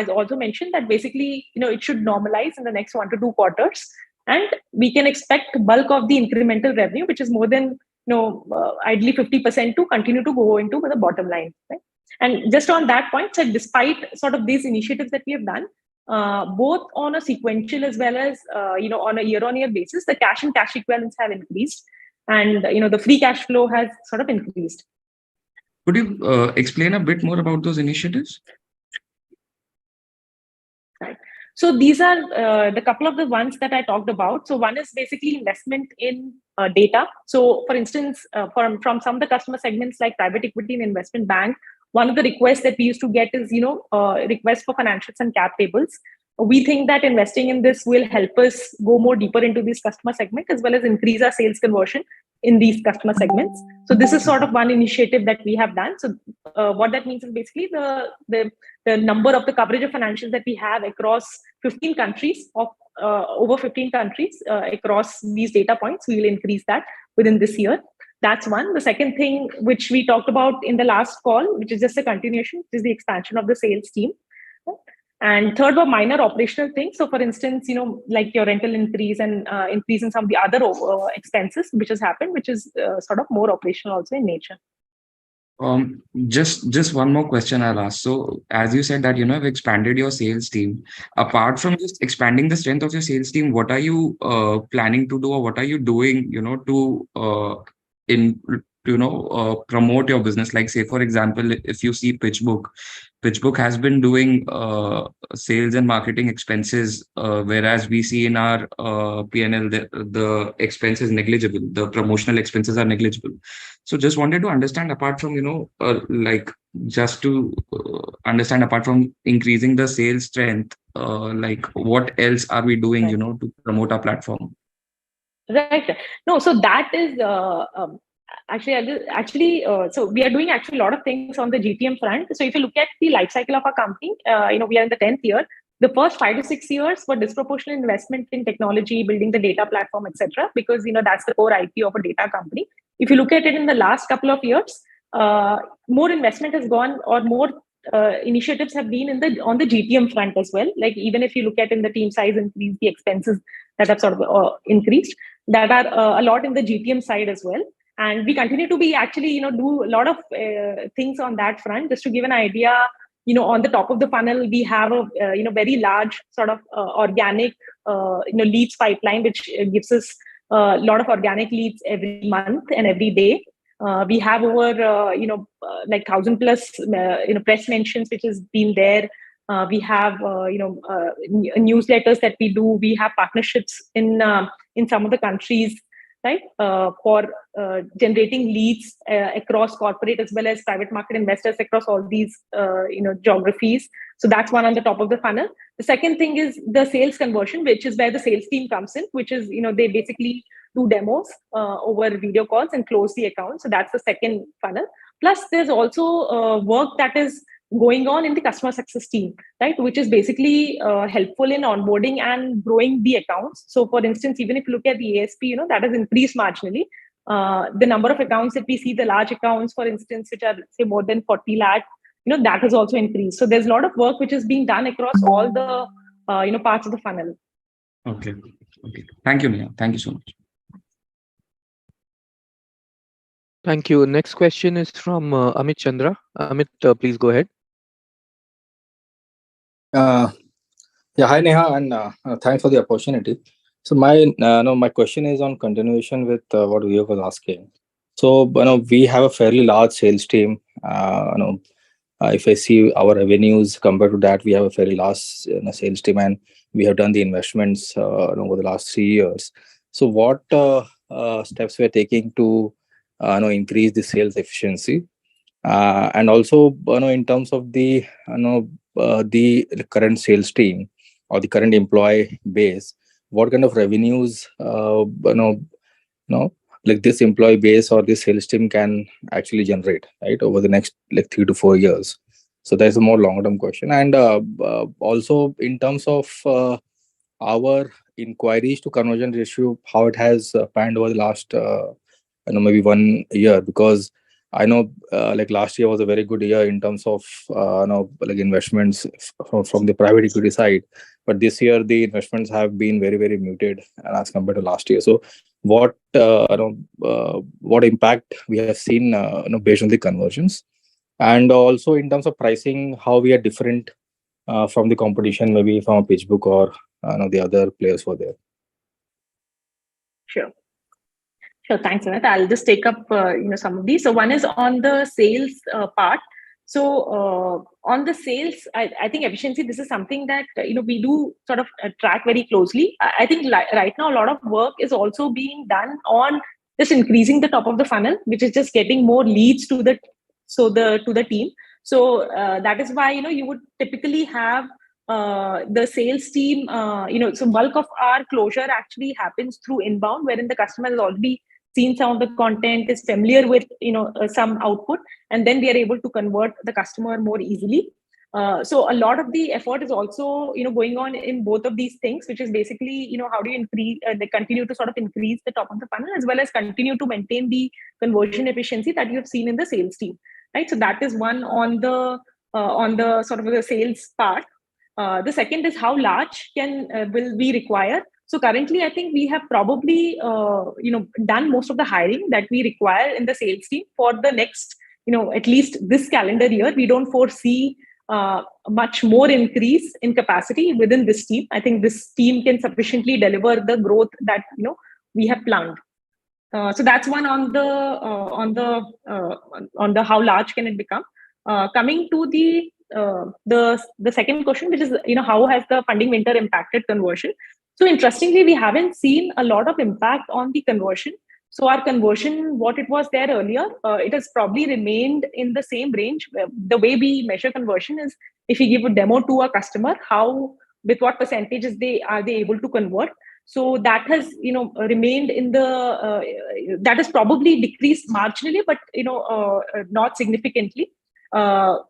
also mentioned, that basically it should normalize in the next 1 to 2 quarters, and we can expect bulk of the incremental revenue, which is more than ideally 50%, to continue to go into the bottom line. Right? And just on that point, so despite sort of these initiatives that we have done, both on a sequential as well as on a year-on-year basis, the cash and cash equivalents have increased, and the free cash flow has sort of increased. Could you explain a bit more about those initiatives? Right. So these are the couple of the ones that I talked about. So one is basically investment in data. So for instance, from some of the customer segments like private equity and investment bank, one of the requests that we used to get is, requests for financials and cap tables. We think that investing in this will help us go more deeper into this customer segment, as well as increase our sales conversion in these customer segments. So this is sort of one initiative that we have done. So what that means is basically the number of the coverage of financials that we have across 15 countries, over 15 countries across these data points. We will increase that within this year. That's one. The second thing which we talked about in the last call, which is just a continuation, is the expansion of the sales team. And third were minor operational things. So for instance, like your rental increase and increase in some of the other expenses which has happened, which is sort of more operational also in nature. Just one more question I'll ask. So as you said that, you've expanded your sales team. Apart from just expanding the strength of your sales team, what are you planning to do, or what are you doing, to promote your business? Like, say, for example, if you see PitchBook has been doing sales and marketing expenses, whereas we see in our P&L the expense is negligible. The promotional expenses are negligible. So just wanted to understand, apart from, apart from increasing the sales strength, what else are we doing, to promote our platform? Right. No, so that is so we are doing actually a lot of things on the GTM front. So if you look at the life cycle of our company, we are in the 10th year. The first 5 to 6 years were disproportionate investment in technology, building the data platform, etc. Because that's the core IP of a data company. If you look at it in the last couple of years, more investment has gone, or more initiatives have been on the GTM front as well. Like, even if you look at in the team size increase, the expenses that have sort of increased, that are a lot in the GTM side as well. And we continue to be actually, do a lot of things on that front. Just to give an idea, on the top of the funnel, we have a very large sort of organic leads pipeline, which gives us a lot of organic leads every month and every day. We have over 1,000 plus press mentions which has been there. We have newsletters that we do. We have partnerships in some of the countries, right, for generating leads across corporate as well as private market investors across all these geographies. So that's one on the top of the funnel. The second thing is the sales conversion, which is where the sales team comes in, which is they basically do demos over video calls and close the account. So that's the second funnel. Plus, there's also work that is going on in the customer success team, right, which is basically helpful in onboarding and growing the accounts. So for instance, even if you look at the ASP, that has increased marginally. The number of accounts that we see, the large accounts, for instance, which are say more than 40 lakh, that has also increased. So there's a lot of work which is being done across all the parts of the funnel. Okay. Thank you, Neha. Thank you so much. Thank you. Next question is from Amit Chandra. Amit, please go ahead. Hi Neha, and thanks for the opportunity. So my question is on continuation with what Vivek was asking. So we have a fairly large sales team. If I see our revenues compared to that, we have a fairly large sales team, and we have done the investments over the last 3 years. So what steps we are taking to increase the sales efficiency, and also in terms of the current sales team or the current employee base, what kind of revenues like this employee base or this sales team can actually generate, right, over the next 3 to 4 years. So that's a more long-term question. And also in terms of our inquiries to conversion ratio, how it has panned over the last maybe 1 year? Because I know like last year was a very good year in terms of like investments from the private equity side, but this year the investments have been very, very muted as compared to last year. So what impact we have seen based on the conversions, and also in terms of pricing, how we are different from the competition, maybe from a PitchBook or the other players were there. Sure. Sure. Thanks, Anant. I'll just take up some of these. So one is on the sales part. So on the sales, I think efficiency, this is something that we do sort of track very closely. I think right now a lot of work is also being done on just increasing the top of the funnel, which is just getting more leads to the team. So that is why you would typically have the sales team. So bulk of our closure actually happens through inbound, wherein the customer has already seen some of the content, is familiar with some output, and then we are able to convert the customer more easily. So a lot of the effort is also going on in both of these things, which is basically how do you continue to sort of increase the top of the funnel, as well as continue to maintain the conversion efficiency that you have seen in the sales team, right? So that is one on the sort of the sales part. The second is how large will we require. So currently, I think we have probably done most of the hiring that we require in the sales team for the next at least this calendar year. We don't foresee much more increase in capacity within this team. I think this team can sufficiently deliver the growth that we have planned. So that's one on the how large can it become. Coming to the second question, which is how has the funding winter impacted conversion? So interestingly, we haven't seen a lot of impact on the conversion. So our conversion, what it was there earlier, it has probably remained in the same range. The way we measure conversion is if we give a demo to a customer, with what percentages are they able to convert. So that has remained in the that has probably decreased marginally, but not significantly. So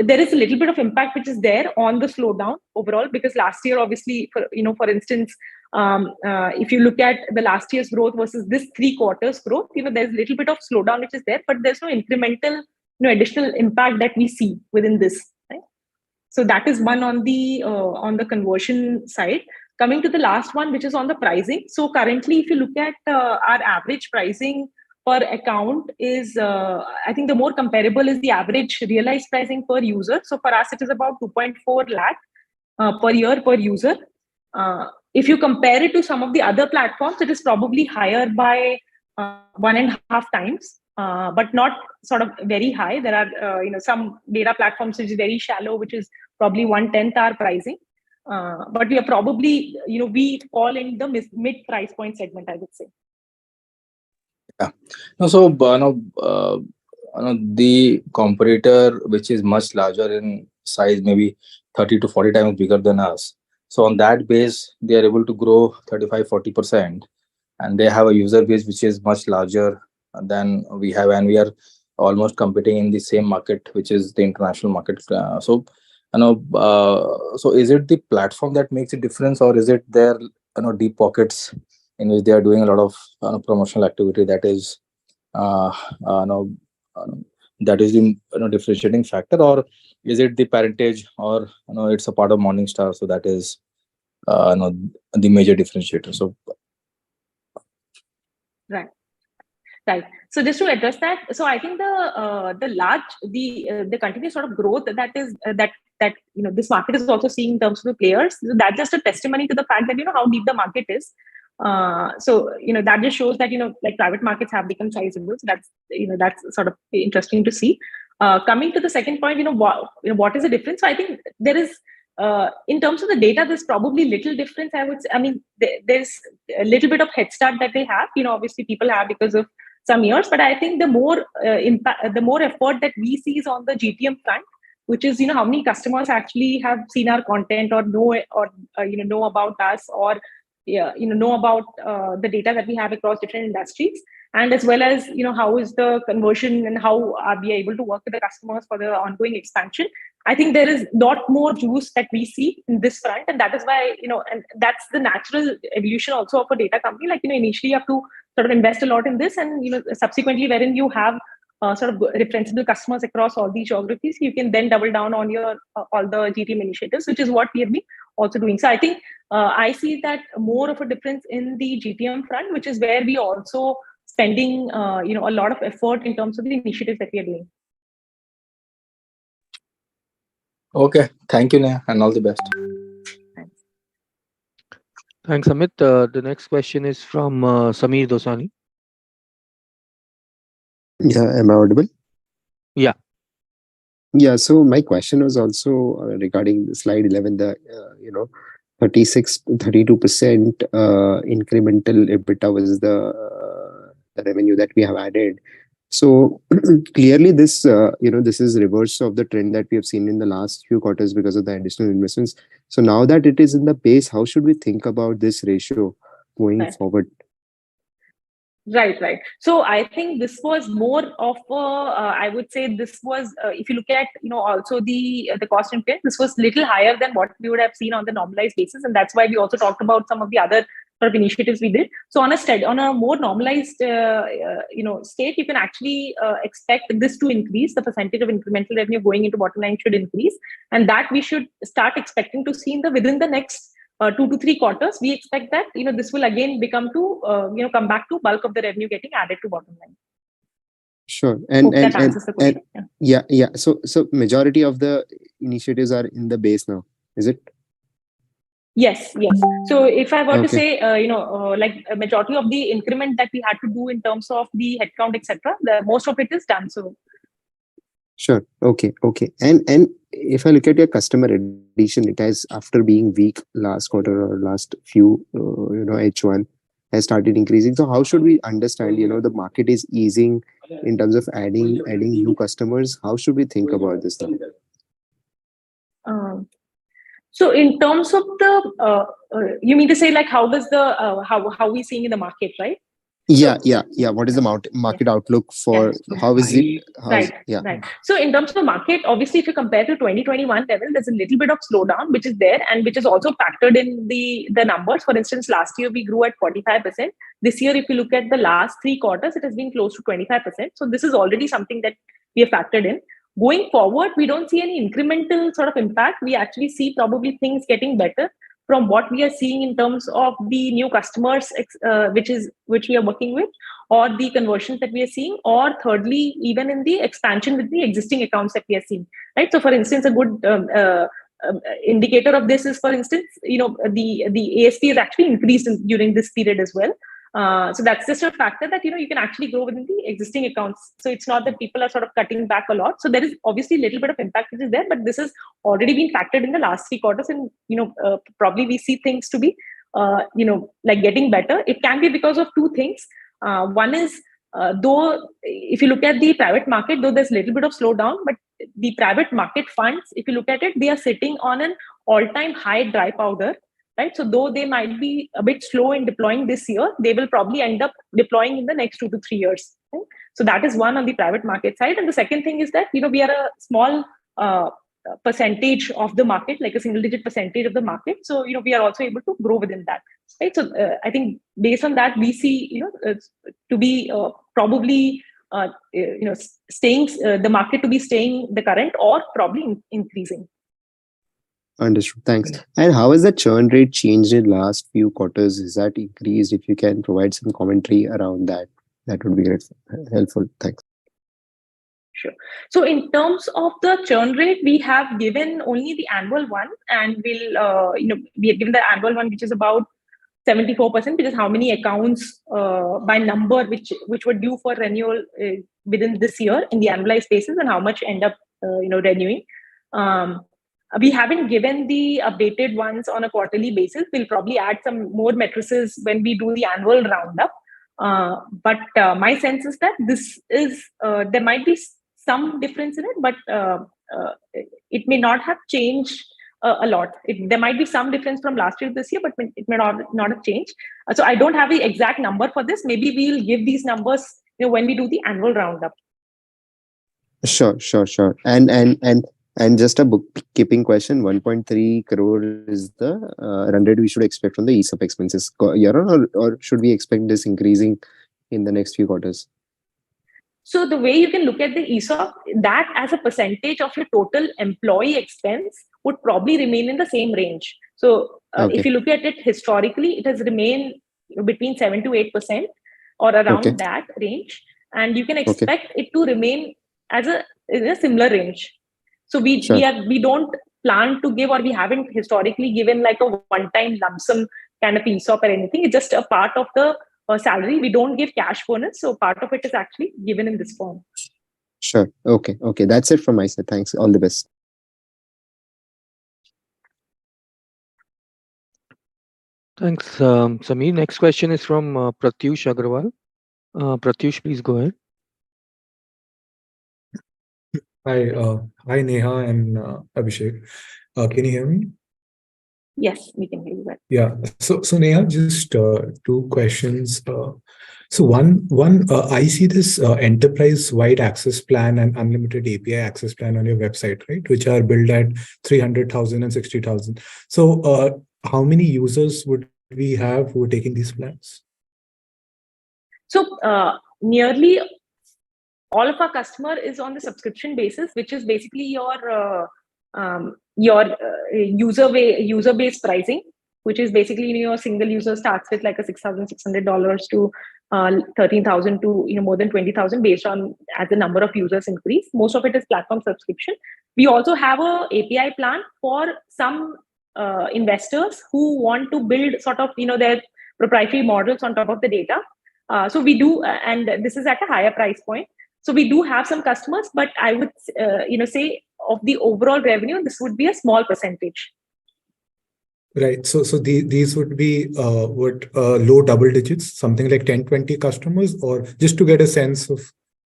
there is a little bit of impact which is there on the slowdown overall, because last year, obviously, for instance, if you look at the last year's growth versus this 3 quarters growth, there's a little bit of slowdown which is there, but there's no incremental additional impact that we see within this, right? So that is one on the conversion side. Coming to the last one, which is on the pricing. So currently, if you look at our average pricing per account is, I think the more comparable is the average realized pricing per user. So for us, it is about 2.4 lakh per year per user. If you compare it to some of the other platforms, it is probably higher by 1.5 times, but not sort of very high. There are some data platforms which is very shallow, which is probably 1/10 our pricing. But we are probably, we fall in the mid price point segment, I would say. Yeah. No, so the competitor, which is much larger in size, maybe 30 to 40 times bigger than us. So on that base, they are able to grow 35-40%, and they have a user base which is much larger than we have, and we are almost competing in the same market, which is the international market. So is it the platform that makes a difference, or is it their deep pockets in which they are doing a lot of promotional activity that is that is the differentiating factor, or is it the parentage, or it's a part of Morningstar, so that is the major differentiator? So right. So just to address that, so I think the continuous sort of growth that this market is also seeing in terms of the players, that's just a testimony to the fact that how deep the market is. So that just shows that like private markets have become sizable. So that's sort of interesting to see. Coming to the second point, what is the difference? So I think there is in terms of the data, there's probably little difference. I mean, there's a little bit of head start that they have. Obviously people have because of some years, but I think the more impact, the more effort that we see is on the GTM front, which is how many customers actually have seen our content or know about us, or know about the data that we have across different industries, and as well as how is the conversion and how are we able to work with the customers for the ongoing expansion. I think there is lot more juice that we see in this front, and that is why, and that's the natural evolution also of a data company. Like, initially you have to sort of invest a lot in this, and subsequently, wherein you have sort of referenceable customers across all these geographies, you can then double down on your all the GTM initiatives, which is what we have been also doing. So I think I see that more of a difference in the GTM front, which is where we also spending a lot of effort in terms of the initiatives that we are doing. Okay, thank you, Neha, and all the best. Thanks, Amit. The next question is from Sameer Dosani. Yeah, am I audible? Yeah. Yeah, so my question was also regarding slide 11, the 32% incremental EBITDA was the revenue that we have added. So clearly this this is reverse of the trend that we have seen in the last few quarters because of the additional investments. So now that it is in the base, how should we think about this ratio going forward? Right. So I think this was more of I would say this was, if you look at, also the cost increase, this was little higher than what we would have seen on the normalized basis. And that's why we also talked about some of the other sort of initiatives we did. So on a more normalized, state, you can actually expect this to increase. The percentage of incremental revenue going into bottom line should increase. And that we should start expecting to see within the next 2 to 3 quarters. We expect that this will again come back to bulk of the revenue getting added to bottom line. Sure. That answers the question. Yeah. So majority of the initiatives are in the base now, is it? Yes. So if I were to say, like a majority of the increment that we had to do in terms of the headcount, etc., most of it is done. So. Sure. Okay. And if I look at your customer addition, it has, after being weak last quarter or last few, H1 has started increasing. So how should we understand, the market is easing in terms of adding new customers? How should we think about this now? So in terms of the, you mean to say like how does the how we seeing in the market, right? Yeah. What is the market outlook for how is it? Right. So in terms of the market, obviously, if you compare to 2021 level, there's a little bit of slowdown, which is there and which is also factored in the numbers. For instance, last year we grew at 45%. This year, if you look at the last 3 quarters, it has been close to 25%. So this is already something that we have factored in. Going forward, we don't see any incremental sort of impact. We actually see probably things getting better from what we are seeing in terms of the new customers, which we are working with, or the conversions that we are seeing, or thirdly, even in the expansion with the existing accounts that we are seeing. Right. So, for instance, a good indicator of this is, for instance, the ASP is actually increased during this period as well. So that's just a factor that you can actually grow within the existing accounts. So it's not that people are sort of cutting back a lot. So there is obviously a little bit of impact which is there, but this has already been factored in the last 3 quarters, and probably we see things to be like getting better. It can be because of 2 things. One is though if you look at the private market, though there's a little bit of slowdown, but the private market funds, if you look at it, they are sitting on an all-time high dry powder. Right. So though they might be a bit slow in deploying this year, they will probably end up deploying in the next 2 to 3 years. Right? So that is one on the private market side. And the second thing is that, we are a small percentage of the market, like a single-digit percentage of the market. So, we are also able to grow within that. Right. So I think based on that, we see, to be probably, staying the market to be staying the current or probably increasing. Understood. Thanks. And how has the churn rate changed in last few quarters? Is that increased? If you can provide some commentary around that, that would be helpful. Thanks. Sure. So in terms of the churn rate, we have given only the annual one, and we'll, we have given the annual one, which is about 74%, which is how many accounts by number which were due for renewal within this year in the annualized basis, and how much end up renewing. We haven't given the updated ones on a quarterly basis. We'll probably add some more matrices when we do the annual roundup. But my sense is that this is there might be some difference in it, but it may not have changed a lot. There might be some difference from last year to this year, but it may not have changed. So I don't have the exact number for this. Maybe we'll give these numbers when we do the annual roundup. Sure. And And just a bookkeeping question, 1.3 crore is the run rate we should expect from the ESOP expenses year on, or should we expect this increasing in the next few quarters? So the way you can look at the ESOP, that as a percentage of your total employee expense would probably remain in the same range. So if you look at it historically, it has remained between 7 to 8% or around that range. And you can expect it to remain in a similar range. So we don't plan to give, or we haven't historically given like a one-time lump sum kind of ESOP or anything. It's just a part of the salary. We don't give cash bonus, so part of it is actually given in this form. Sure. Okay. That's it from my side. Thanks. All the best. Thanks, Sameer. Next question is from Pratyush Agrawal. Pratyush, please go ahead. Hi Neha and Abhishek. Can you hear me? Yes, we can hear you well. Yeah. So Neha, just two questions. So one, I see this enterprise-wide access plan and unlimited API access plan on your website, right? Which are billed at 300,000 and 60,000. So how many users would we have who are taking these plans? So nearly all of our customer is on the subscription basis, which is basically your user-based pricing, which is basically your single user starts with like a $6,600 to $13,000 to more than $20,000 based on as the number of users increase. Most of it is platform subscription. We also have a API plan for some investors who want to build sort of their proprietary models on top of the data. So we do, and this is at a higher price point. So we do have some customers, but I would say of the overall revenue, this would be a small percentage. Right. So these would be low double digits, something like 10, 20 customers, or just to get a sense of,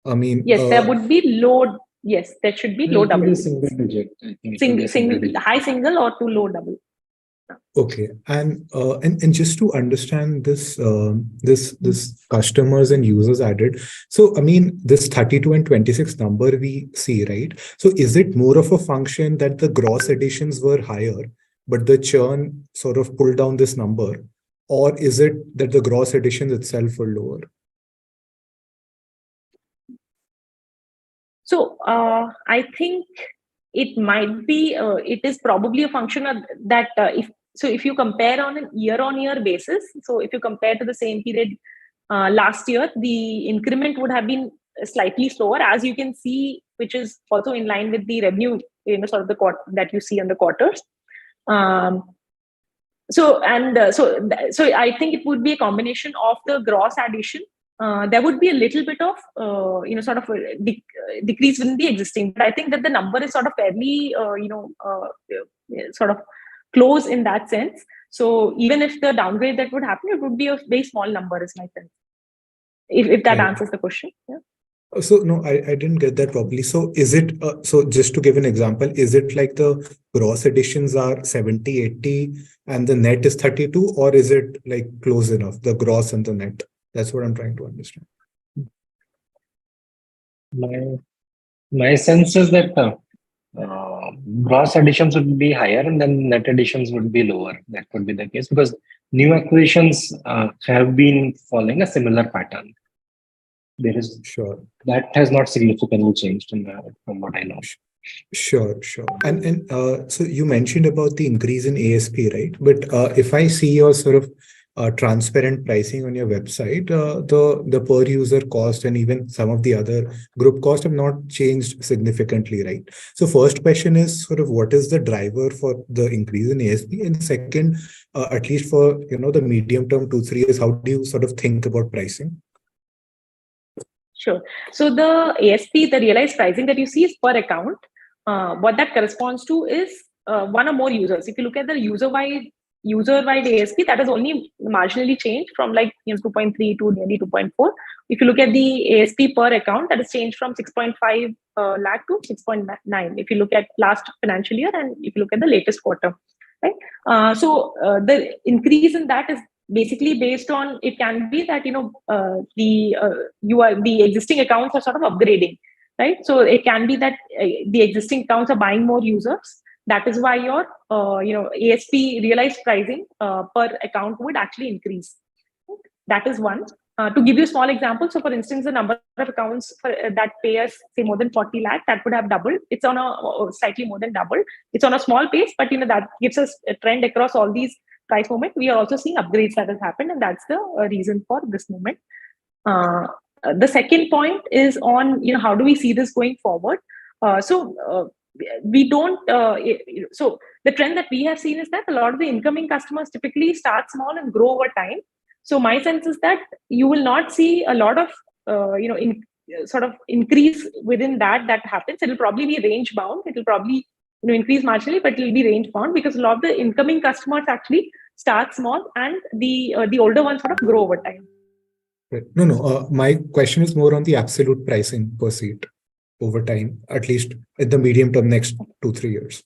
Yes, there would be low. Yes, there should be low double digits. Single digit. I think single, high single or to low double. Okay, and just to understand this, this customers and users added. So this 32 and 26 number we see, right? So is it more of a function that the gross additions were higher, but the churn sort of pulled down this number, or is it that the gross additions itself were lower? So I think it might be. It is probably a function of that. If you compare on a year-on-year basis, so if you compare to the same period last year, the increment would have been slightly slower, as you can see, which is also in line with the revenue, sort of the quarter that you see on the quarters. So I think it would be a combination of the gross addition. There would be a little bit of sort of a decrease within the existing, but I think that the number is sort of fairly sort of close in that sense. So even if the downgrade that would happen, it would be a very small number, is my sense. If that answers the question. Yeah. So no, I didn't get that properly. So is it, so just to give an example, is it like the gross additions are 70, 80 and the net is 32, or is it like close enough, the gross and the net? That's what I'm trying to understand. My sense is that gross additions would be higher and then net additions would be lower. That could be the case because new acquisitions have been following a similar pattern. There is that has not significantly changed from what I know. Sure. And so you mentioned about the increase in ASP, right? But if I see your sort of transparent pricing on your website, the per user cost and even some of the other group costs have not changed significantly, right? So first question is sort of what is the driver for the increase in ASP, and second, at least for the medium term 2-3 years, how do you sort of think about pricing? Sure. So the ASP, the realized pricing that you see is per account. What that corresponds to is one or more users. If you look at the user-wide ASP, that has only marginally changed from like 2.3 to nearly 2.4. If you look at the ASP per account, that has changed from 6.5 lakh to 6.9. If you look at last financial year and if you look at the latest quarter, right? So the increase in that is basically based on, it can be that the existing accounts are sort of upgrading. right? So it can be that the existing accounts are buying more users. That is why your ASP realized pricing per account would actually increase. That is one. To give you a small example, so for instance, the number of accounts that pay us say more than 40 lakh, that would have doubled. It's on a slightly more than double. It's on a small pace, but that gives us a trend across all these price movement. We are also seeing upgrades that has happened, and that's the reason for this movement. The second point is on how do we see this going forward. We don't. So the trend that we have seen is that a lot of the incoming customers typically start small and grow over time. So my sense is that you will not see a lot of sort of increase within that happens. It will probably be range bound. It will probably increase marginally, but it will be range bound because a lot of the incoming customers actually start small and the older ones sort of grow over time. Right. No. My question is more on the absolute pricing per seat over time, at least in the medium term, next 2-3 years.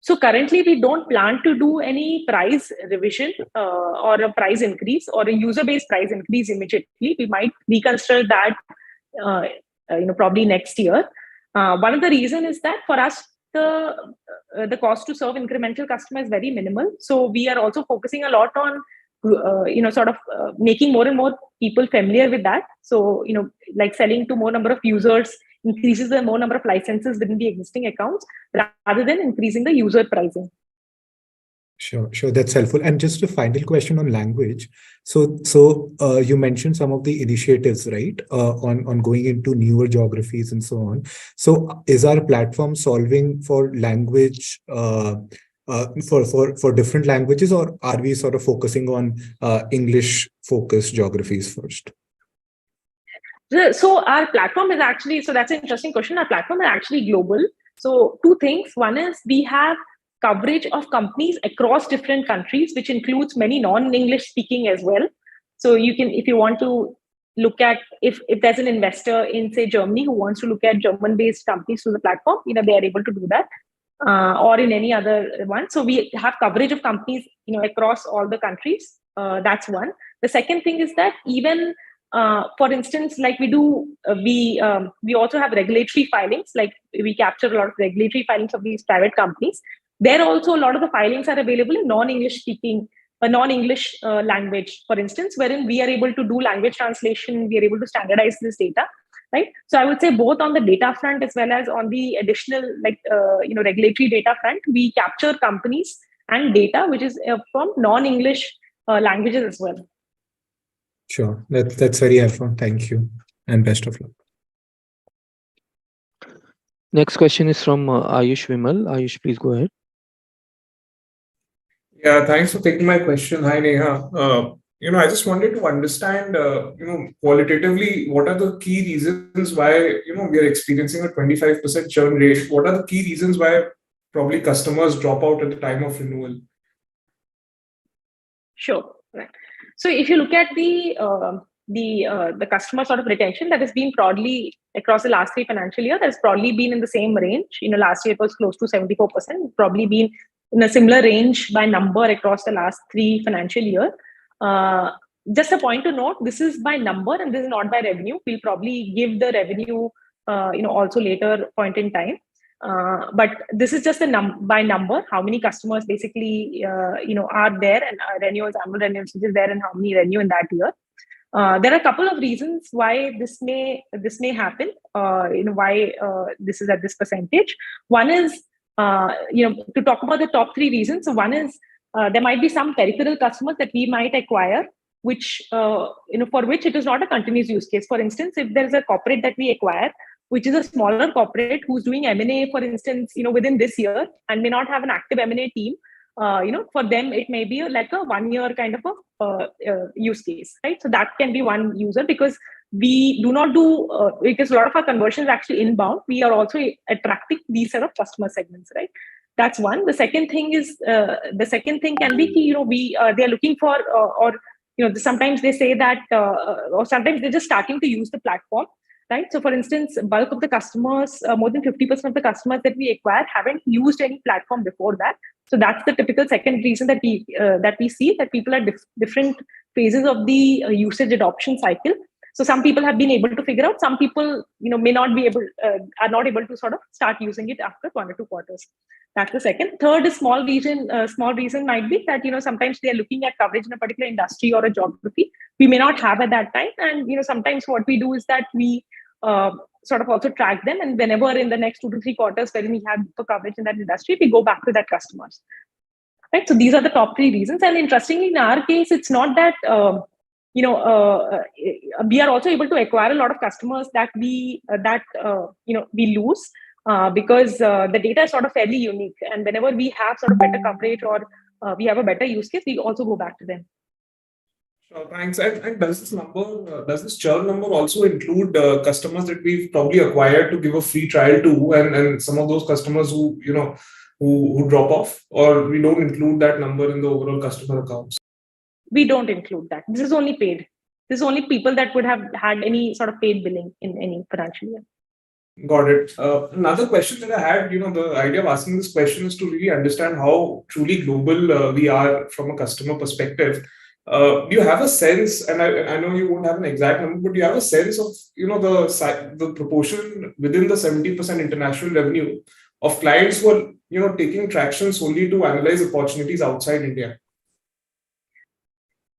So currently, we don't plan to do any price revision or a price increase or a user-based price increase immediately. We might reconsider that, probably next year. One of the reasons is that for us, the cost to serve incremental customer is very minimal. So we are also focusing a lot on making more and more people familiar with that. So like selling to more number of users increases the more number of licenses within the existing accounts rather than increasing the user pricing. Sure. That's helpful. And just a final question on language. So you mentioned some of the initiatives, right? On going into newer geographies and so on. So is our platform solving for language for different languages, or are we sort of focusing on English-focused geographies first? So our platform is actually, so that's an interesting question. Our platform is actually global. So two things. One is we have coverage of companies across different countries, which includes many non-English speaking as well. So you can, if you want to look at, if there's an investor in say Germany who wants to look at German-based companies through the platform, they are able to do that, or in any other one. So we have coverage of companies, across all the countries. That's one. The second thing is that even for instance, like we also have regulatory filings, like we capture a lot of regulatory filings of these private companies. There also a lot of the filings are available in non-English speaking, non-English language, for instance, wherein we are able to do language translation, we are able to standardize this data, right? So I would say both on the data front as well as on the additional regulatory data front, we capture companies and data which is from non-English languages as well. Sure, that's very helpful. Thank you, and best of luck. Next question is from Ayush Vimal. Ayush, please go ahead. Yeah, thanks for taking my question. Hi, Neha. I just wanted to understand, qualitatively, what are the key reasons why, we are experiencing a 25% churn rate? What are the key reasons why probably customers drop out at the time of renewal? Sure. Right. So if you look at the customer sort of retention that has been broadly across the last 3 financial years, has probably been in the same range. Last year it was close to 74%, probably been in a similar range by number across the last 3 financial years. Just a point to note, this is by number and this is not by revenue. We'll probably give the revenue, also later point in time. But this is just by number, how many customers basically, are there, and renewals, annual renewals is there, and how many renew in that year. There are a couple of reasons why this may happen. Why this is at this percentage. One is, to talk about the top 3 reasons. So one is there might be some peripheral customers that we might acquire, which for which it is not a continuous use case. For instance, if there is a corporate that we acquire, which is a smaller corporate who's doing M&A, for instance, within this year and may not have an active M&A team, for them, it may be like a 1-year kind of a use case, right? So that can be one user, because we do not do, because a lot of our conversions are actually inbound. We are also attracting these set of customer segments, right? That's one. The second thing is, the second thing can be, they are looking for, sometimes they say that, or sometimes they're just starting to use the platform. Right. So, for instance, bulk of the customers, more than 50% of the customers that we acquire haven't used any platform before that. So that's the typical second reason that we see, that people are different phases of the usage adoption cycle. So some people have been able to figure out, some people, may not be able, are not able to sort of start using it after 1 or 2 quarters. That's the second. Third is small reason might be that, sometimes they're looking at coverage in a particular industry or a geography we may not have at that time. And, sometimes what we do is that we sort of also track them. And whenever in the next 2 to 3 quarters, when we have deeper coverage in that industry, we go back to that customers. Right. So these are the top 3 reasons. And interestingly, in our case, it's not that, we are also able to acquire a lot of customers that we lose because the data is sort of fairly unique. And whenever we have sort of better coverage or we have a better use case, we also go back to them. Sure, thanks. And does this churn number also include customers that we've probably acquired to give a free trial to, and some of those customers who drop off, or we don't include that number in the overall customer accounts? We don't include that. This is only paid. This is only people that would have had any sort of paid billing in any financial year. Got it. Another question that I had, the idea of asking this question is to really understand how truly global we are from a customer perspective. Do you have a sense, and I know you won't have an exact number, but do you have a sense of, the proportion within the 70% international revenue of clients who are, taking Tracxn solely to analyze opportunities outside India?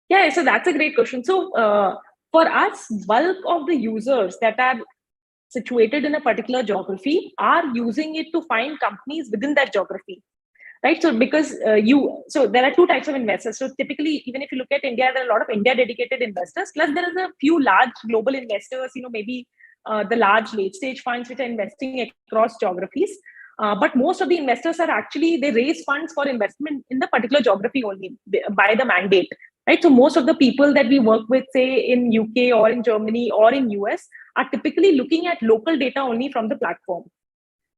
Yeah, so that's a great question. So for us, bulk of the users that are situated in a particular geography are using it to find companies within that geography. Right. So because so there are 2 types of investors. So typically, even if you look at India, there are a lot of India dedicated investors. Plus, there is a few large global investors, maybe the large late stage funds which are investing across geographies. But most of the investors are actually, they raise funds for investment in the particular geography only by the mandate. Right. So most of the people that we work with, say in UK or in Germany or in US, are typically looking at local data only from the platform.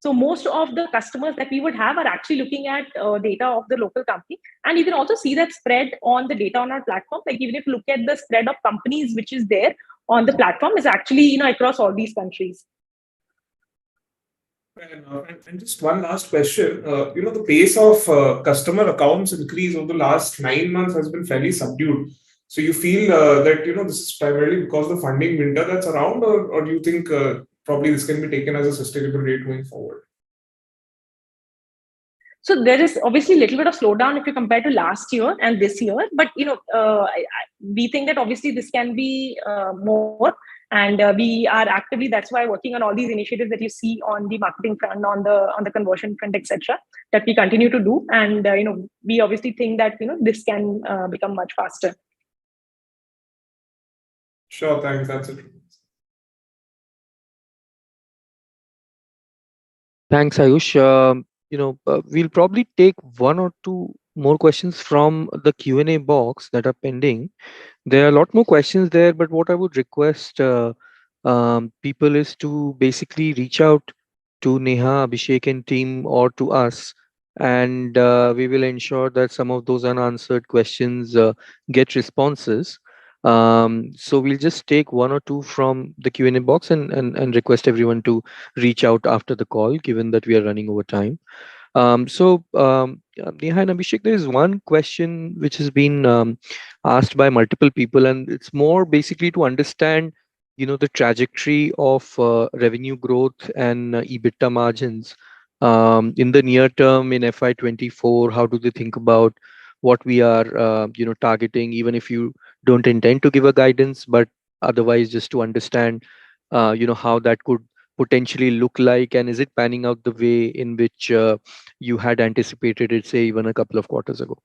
So most of the customers that we would have are actually looking at data of the local company. And you can also see that spread on the data on our platform. Like even if you look at the spread of companies which is there on the platform is actually, across all these countries. And just one last question. The pace of customer accounts increase over the last 9 months has been fairly subdued. So you feel that, this is primarily because of the funding winter that's around, or do you think probably this can be taken as a sustainable rate going forward? So there is obviously a little bit of slowdown if you compare to last year and this year, but we think that obviously this can be more, and we are actively, that's why, working on all these initiatives that you see on the marketing front, on the conversion front, etc., that we continue to do, and we obviously think that this can become much faster. Sure, thanks. That's it. Thanks, Ayush. We'll probably take 1 or 2 more questions from the Q&A box that are pending. There are a lot more questions there, but what I would request people is to basically reach out to Neha, Abhishek and team, or to us, and we will ensure that some of those unanswered questions get responses. So we'll just take 1 or 2 from the Q&A box and request everyone to reach out after the call, given that we are running over time. So Neha and Abhishek, there is one question which has been asked by multiple people, and it's more basically to understand, the trajectory of revenue growth and EBITDA margins in the near term in FY24. How do they think about what we are, targeting, even if you don't intend to give a guidance, but otherwise just to understand, how that could potentially look like, and is it panning out the way in which you had anticipated it, say, even a couple of quarters ago?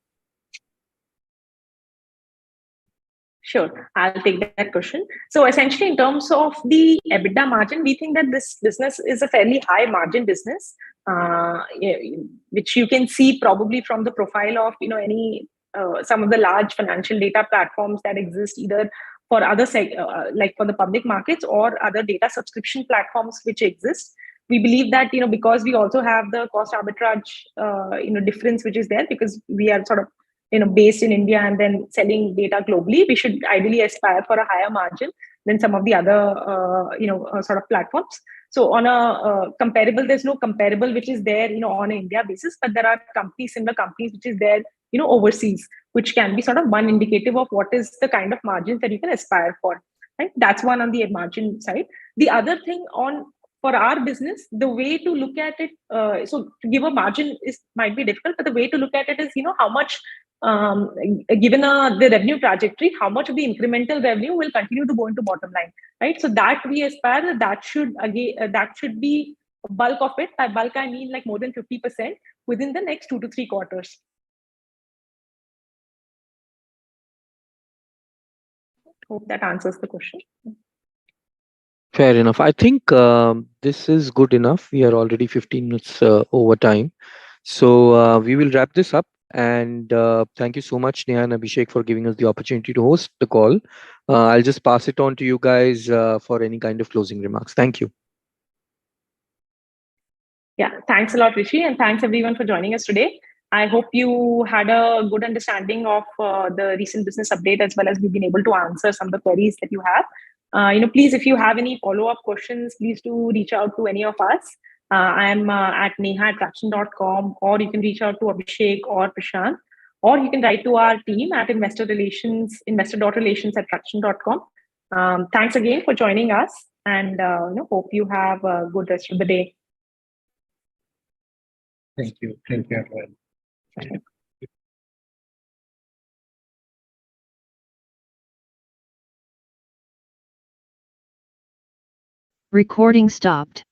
Sure, I'll take that question. So essentially, in terms of the EBITDA margin, we think that this business is a fairly high margin business, which you can see probably from the profile of any some of the large financial data platforms that exist, either for other like for the public markets or other data subscription platforms which exist. We believe that because we also have the cost arbitrage difference which is there, because we are sort of based in India and then selling data globally, we should ideally aspire for a higher margin than some of the other sort of platforms. So on a comparable, there's no comparable which is there on an India basis, but there are similar companies which is there overseas, which can be sort of one indicative of what is the kind of margins that you can aspire for. right? That's one on the margin side. The other thing for our business, the way to look at it, so to give a margin might be difficult, but the way to look at it is, how much, given the revenue trajectory, how much of the incremental revenue will continue to go into bottom line, right? So that we aspire that should be bulk of it. By bulk, I mean like more than 50% within the next 2 to 3 quarters. Hope that answers the question. Fair enough. I think this is good enough. We are already 15 minutes over time. So we will wrap this up. And thank you so much, Neha and Abhishek, for giving us the opportunity to host the call. I'll just pass it on to you guys for any kind of closing remarks. Thank you. Yeah, thanks a lot, Rishi, and thanks everyone for joining us today. I hope you had a good understanding of the recent business update, as well as we've been able to answer some of the queries that you have. Please, if you have any follow-up questions, please do reach out to any of us. I'm at neha@tracxn.com, or you can reach out to Abhishek or Prashant, or you can write to our team at investor.relations@tracxn.com. Thanks again for joining us, and hope you have a good rest of the day. Thank you. Thank you, everyone. Recording stopped.